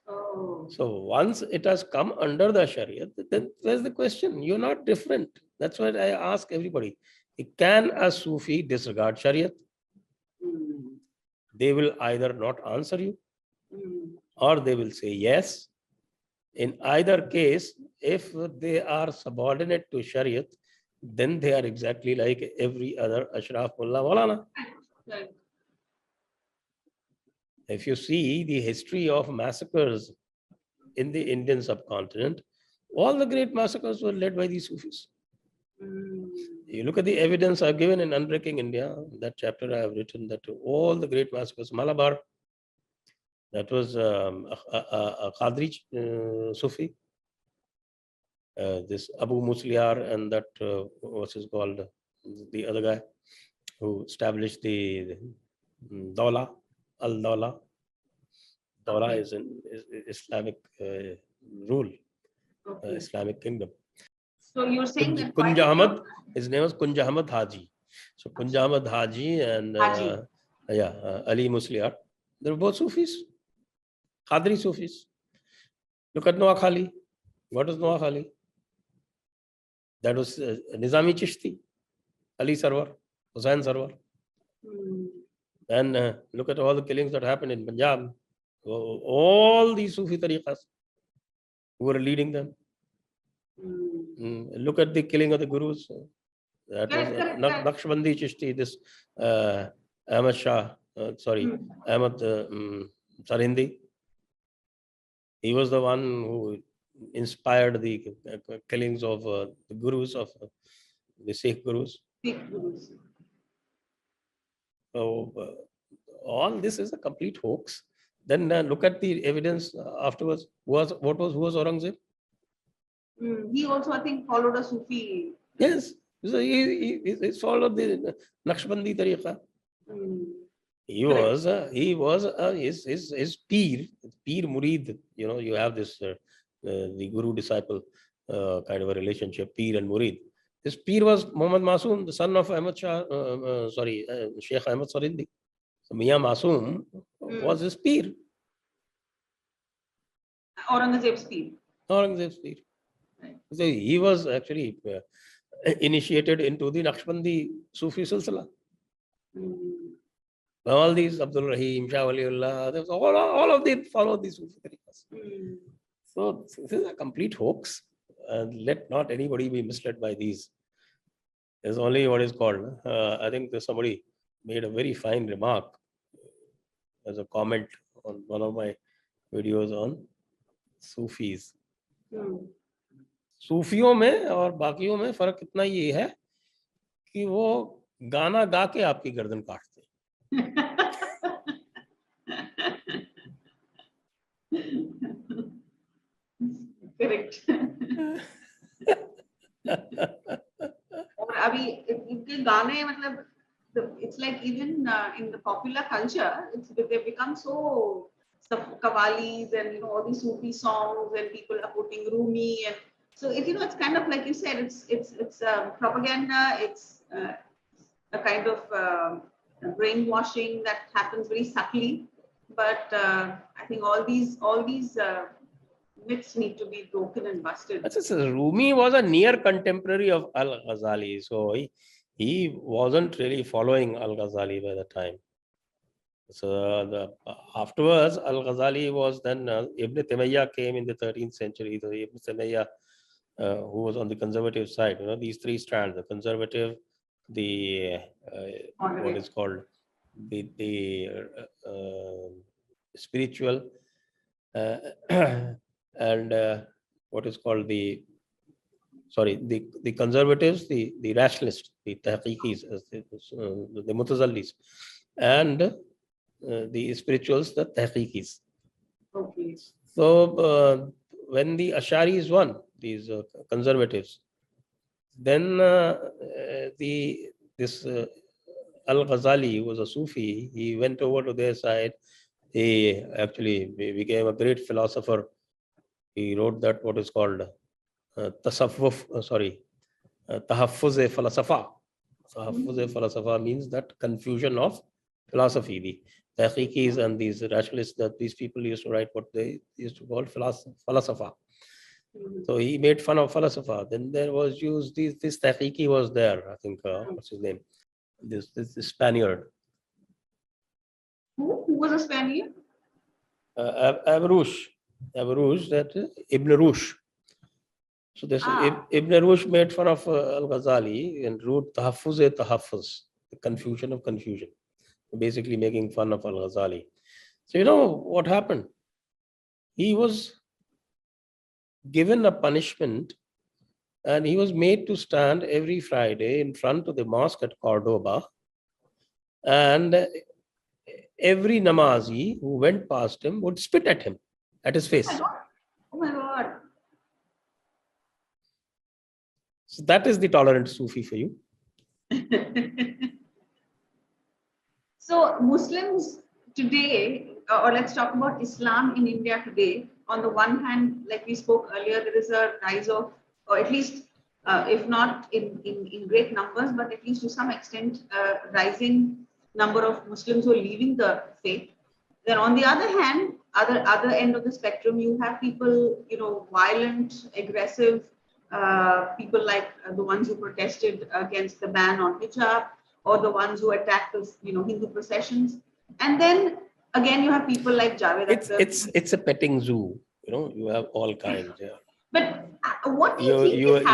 Oh. So once it has come under the Sharia, then there's the question. You're not different. That's what I ask everybody. Can a Sufi disregard Sharia? Mm. They will either not answer you or they will say yes. In either case, if they are subordinate to Shariat, then they are exactly like every other Ashraf Mullah Maulana. Right. If you see the history of massacres in the Indian subcontinent, all the great massacres were led by these Sufis. You look at the evidence I've given in Unbreaking India, that chapter I have written that all the great massacres, Malabar, that was a Qadri Sufi. This Abu Musliar and that, what's his called, the other guy who established the Dawla, Al-Dawla. Dawla is an Islamic rule, Islamic kingdom. So you're saying that Kunja Ahmad, his name was Kunja Ahmad Haji. So Kunja Ahmad Haji and Ali Musliar, they were both Sufis, Qadri Sufis. Look at Noah Khali. What is Noah Khali? That was Nizami Chishti, Ali Sarwar, Hussain Sarwar. And look at all the killings that happened in Punjab. All these Sufi tariqas who were leading them. Look at the killing of the gurus. That was Naqshbandi Chishti, this Ahmad Shah, Ahmad Sarindi. He was the one who inspired the killings of the gurus of the Sikh gurus. So all this is a complete hoax. Then look at the evidence afterwards. Who was Aurangzeb? He also, I think, followed a Sufi. Yes, so he followed the Naqshbandi tariqa. He was his peer murid. You know, you have this the guru disciple kind of a relationship, peer and murid. His peer was Muhammad Masoom, the son of Ahmad Shah, Sheikh Ahmad Sarindi. So Mian Masoom was his peer. Aurangzeb's peer. Right. So he was actually initiated into the Naqshbandi Sufi Silsila. All these Abdul Rahim, Shah Waliullah, all of them followed these Sufi tariqas. So this is a complete hoax. Let not anybody be misled by these. There's only what is called, I think there's somebody made a very fine remark as a comment on one of my videos on Sufis. सूफियों में और बाकियों में फर्क इतना ये है कि वो गाना गा के आपकी गर्दन काटते Correct. और अभी इनके गाने मतलब it's like even in the popular culture they become so qawwalis and all these Sufi songs and people are putting Rumi and so it's kind of like you said it's propaganda, it's a kind of brainwashing that happens very subtly, but I think all these myths need to be broken and busted. Rumi was a near contemporary of Al-Ghazali, so he wasn't really following Al-Ghazali by the time. So afterwards, Al-Ghazali was then Ibn Taymiyyah came in the 13th century. So Ibn Taymiyyah, who was on the conservative side, these three strands: the conservative, the what is called the spiritual, and what is called the conservatives, the rationalists, the tahqiqis, the mutazallis, and the spirituals, the tahqiqis. Okay. So when the Asharis won, these conservatives, then this Al-Ghazali, who was a Sufi, he went over to their side. He actually became a great philosopher. He wrote that what is called Tahaffuz-e-Falsafa. Tahaffuz-e-Falsafa means that confusion of philosophy. The Tahqiqis and these rationalists, that these people used to write what they used to call Falsafa. So he made fun of Falsafa. Then there was used this Tahqiqi was there. I think what's his name? This Spaniard. Who was a Spaniard? Abarouche, that Ibn Rushd. So this Ibn Rushd made fun of Al-Ghazali and wrote Tahaffuz, the confusion of confusion, basically making fun of Al-Ghazali. So you know what happened? He was given a punishment and he was made to stand every Friday in front of the mosque at Cordoba, and every namazi who went past him would spit at him, at his face. Oh my God. So that is the tolerant Sufi for you. So Muslims today, or let's talk about Islam in India today. On the one hand, like we spoke earlier, there is a rise of, or at least if not in great numbers, but at least to some extent, rising number of Muslims who are leaving the faith. Then on the other hand, other end of the spectrum, you have people, violent, aggressive, people like the ones who protested against the ban on hijab, or the ones who attacked the Hindu processions. And then again, you have people like Javed Akhtar. It's a petting zoo. You have all kinds. Yeah. But what do you think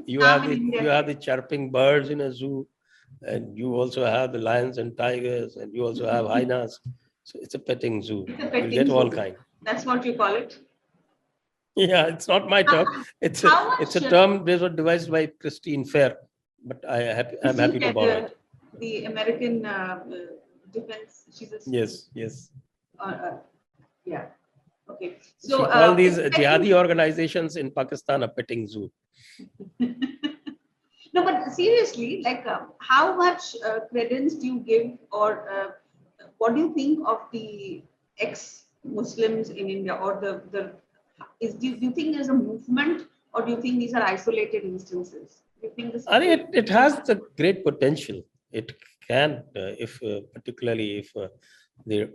is happening you have the chirping birds in a zoo, and you also have the lions and tigers, and you also have hyenas. So it's a petting zoo. You get all kinds. That's what you call it. Yeah, it's not my term. It's a term that was devised by Christine Fair, but I'm happy to borrow it. The American defense. She's a yes. Yeah. Okay. So all these jihadi organizations in Pakistan are petting zoo. No, but seriously, like how much credence do you give, or what do you think of the ex-Muslims in India, or do you think there's a movement, or do you think these are isolated instances? Do you think this? I think it has the great potential. It can, particularly if the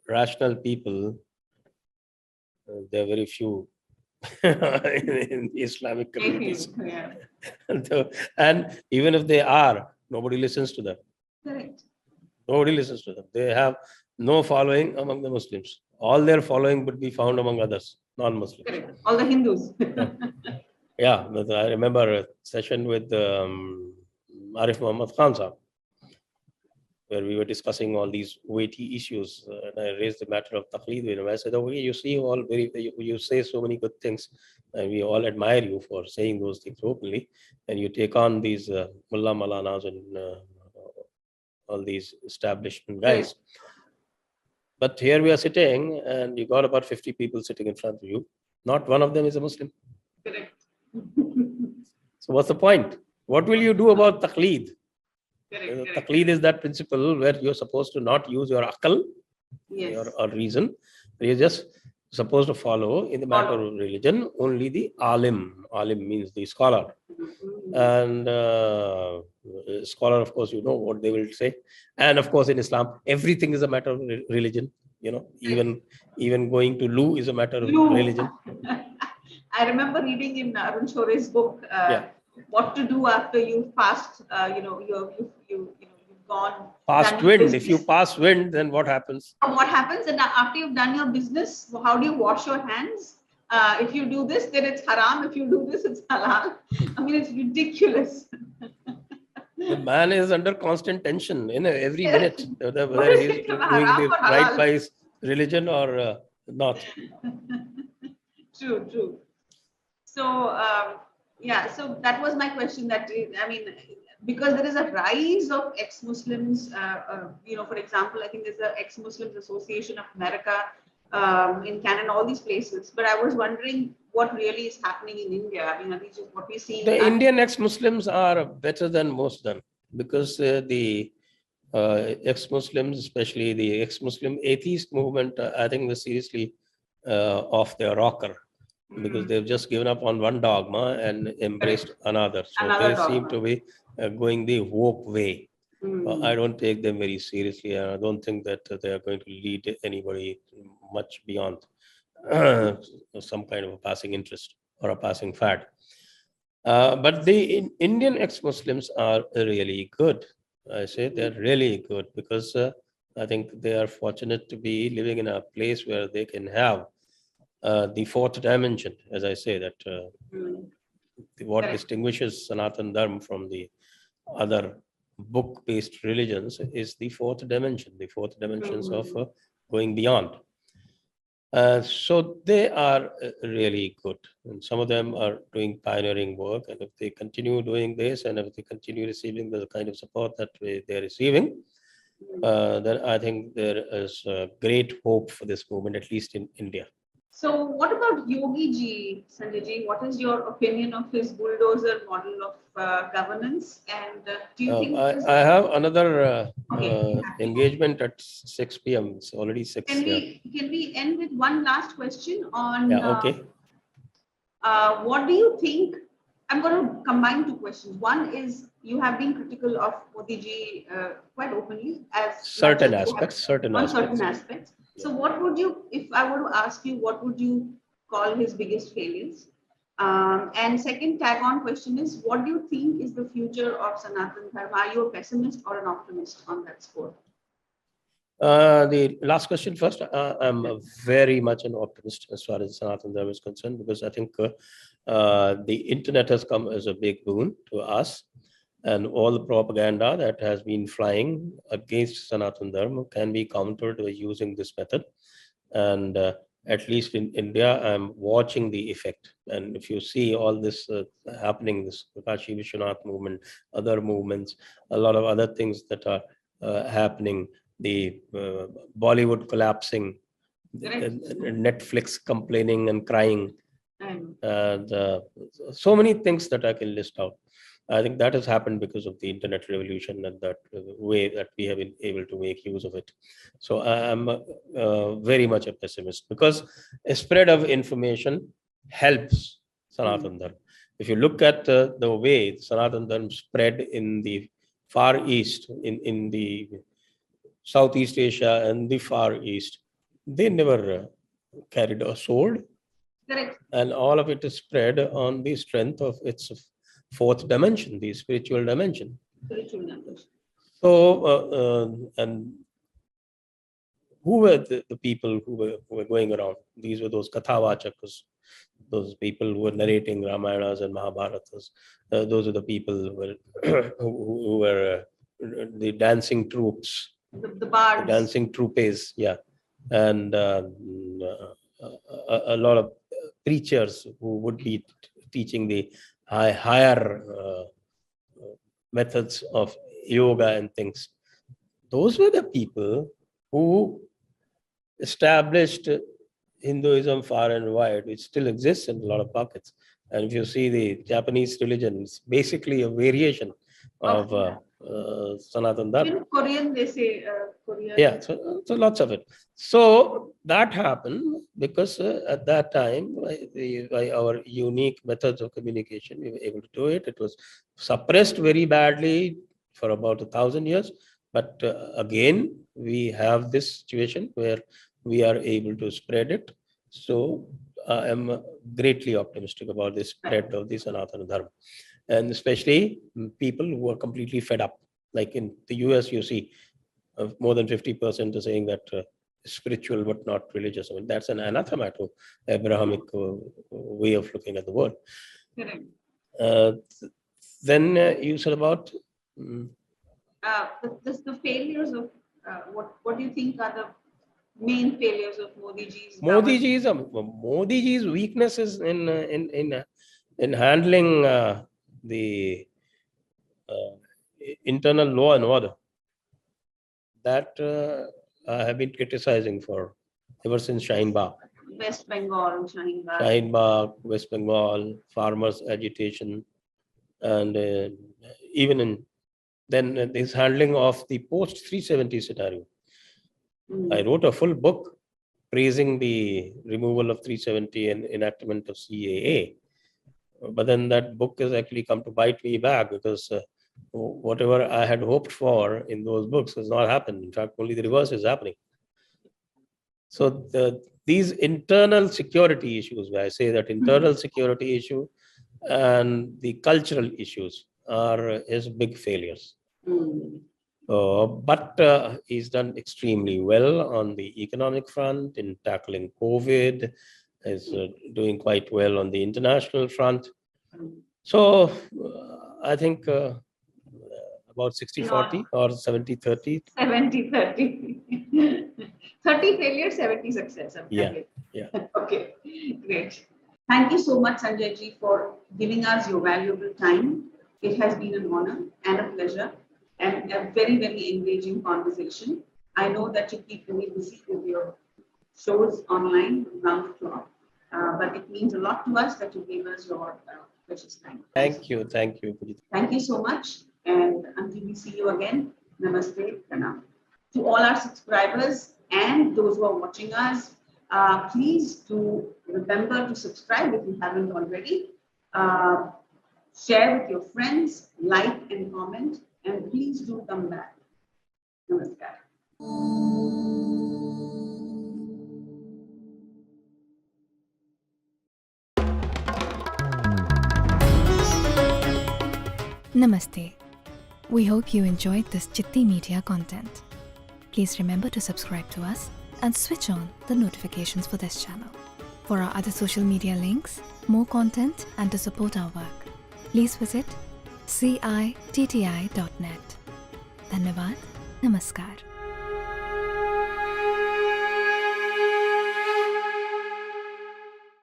rational people, there are very few in the Islamic communities. Yeah. And even if they are, nobody listens to them. Correct. Nobody listens to them. They have no following among the Muslims. All their following would be found among others, non-Muslims. Correct. All the Hindus. Yeah, but I remember a session with Arif Muhammad Khan Sahab, where we were discussing all these weighty issues, and I raised the matter of taqleed with him. I said, you see you say so many good things, and we all admire you for saying those things openly, and you take on these mullah malanas and all these establishment guys. But here we are sitting, and you got about 50 people sitting in front of you. Not one of them is a Muslim. Correct. So what's the point? What will you do about taqleed? Correct. Taqleed is that principle where you're supposed to not use your aql, or reason. You're just supposed to follow, in the matter of religion, only the alim. Alim means the scholar. And scholar, of course, you know what they will say. And of course, in Islam, everything is a matter of religion. Even going to loo is a matter of religion. I remember reading in Arun Shore's book, what to do after you've passed, you've gone. Past wind. If you pass wind, then what happens? What happens? And after you've done your business, how do you wash your hands? If you do this, then it's haram. If you do this, it's halal. I mean, it's ridiculous. The man is under constant tension in every minute, whether he's doing the right by his religion or not. True. So, so that was my question. Because there is a rise of ex-Muslims, for example, I think there's the Ex-Muslims Association of America in Canada, all these places. But I was wondering what really is happening in India. I mean, are these just what we see? The Indian ex-Muslims are better than most of them. because the ex-Muslims, especially the ex-Muslim atheist movement, I think they're seriously off their rocker, because they've just given up on one dogma and embraced another. So Another they seem dogma. to be going the woke way. Mm. I don't take them very seriously, and I don't think that they are going to lead anybody much beyond some kind of a passing interest or a passing fad. But the Indian ex-Muslims are really good. I say they're really good because I think they are fortunate to be living in a place where they can have the fourth dimension, as I say, that what Correct. distinguishes Sanatana Dharma from the other book-based religions is the fourth dimension, the fourth dimensions of going beyond. So they are really good, and some of them are doing pioneering work. And if they continue doing this, and if they continue receiving the kind of support that they're receiving, then I think there is great hope for this movement, at least in India. So, what about Yogi ji, Sanjay ji? What is your opinion of his bulldozer model of governance? And do you think I have another Okay. engagement at 6 p.m. It's already 6. Can we end with one last question on Yeah, okay. what do you think? I'm going to combine two questions. One is you have been critical of Modi ji quite openly as Certain much as you have- aspects, certain on aspects. certain aspects. So, what would you, if I were to ask you, what would you call his biggest failures? And second tag-on question is, what do you think is the future of Sanatana Dharma? Are you a pessimist or an optimist on that score? The last question first. I'm very much an optimist as far as Sanatana Dharma is concerned, because I think the internet has come as a big boon to us, and all the propaganda that has been flying against Sanatana Dharma can be countered by using this method. And at least in India, I'm watching the effect. And if you see all this happening, this Kashi Vishwanath movement, other movements, a lot of other things that are happening, the Bollywood collapsing, Netflix complaining and crying, and so many things that I can list out. I think that has happened because of the internet revolution and that way that we have been able to make use of it. So I am very much a pessimist, because a spread of information helps Sanatana Dharma. If you look at the way Sanatana Dharma spread in the Far East, in the Southeast Asia and the Far East, they never carried a sword. Correct. And all of it is spread on the strength of its fourth dimension, the spiritual dimension. So, and who were the people who were going around? These were those Kathavachakas, those people who were narrating Ramayanas and Mahabharatas. Those are the people who were the dancing troops. The bards. The dancing troupes, yeah. And a lot of preachers who would be teaching the higher methods of yoga and things. Those were the people who established Hinduism far and wide, which still exists in a lot of pockets. And if you see the Japanese religion, it's basically a variation of Sanatana Dharma. In Korean, they say Korean. Yeah, so lots of it. So that happened because at that time, by our unique methods of communication, we were able to do it. It was suppressed very badly for about 1,000 years. But again, we have this situation where we are able to spread it. So I am greatly optimistic about the spread of the Sanatana Dharma. And especially people who are completely fed up. Like in the US, you see, more than 50% are saying that spiritual but not religious. I mean, that's an anathema to Abrahamic way of looking at the world. Then you said about the failures of what do you think are the main failures of Modi ji's? Modi ji's weaknesses in handling the internal law and order. That I have been criticizing for ever since Shaheen Bagh. West Bengal, Shaheen Bagh, West Bengal, farmers' agitation, and even in then this handling of the post 370 scenario. I wrote a full book praising the removal of 370 and enactment of CAA. But then that book has actually come to bite me back, because whatever I had hoped for in those books has not happened. In fact, only the reverse is happening. So these internal security issues, where I say that internal security issue and the cultural issues are his big failures. But he's done extremely well on the economic front in tackling COVID. Is doing quite well on the international front. So I think about 60-40 or 70-30. 70-30. 30 failure, 70 success. Yeah. Okay, great. Thank you so much, Sanjay ji, for giving us your valuable time. It has been an honor and a pleasure and a very, very engaging conversation. I know that you keep very busy with your shows online round the clock, but it means a lot to us that you gave us your precious time. Thank you. Thank you so much. And until we see you again, namaste, pranam. To all our subscribers and those who are watching us, please do remember to subscribe if you haven't already. Share with your friends, like and comment, and please do come back. Namaskar. Namaste. We hope you enjoyed this Citti Media content. Please remember to subscribe to us and switch on the notifications for this channel. For our other social media links, more content, and to support our work, please visit citti.net. Dhanyavad. Namaskar.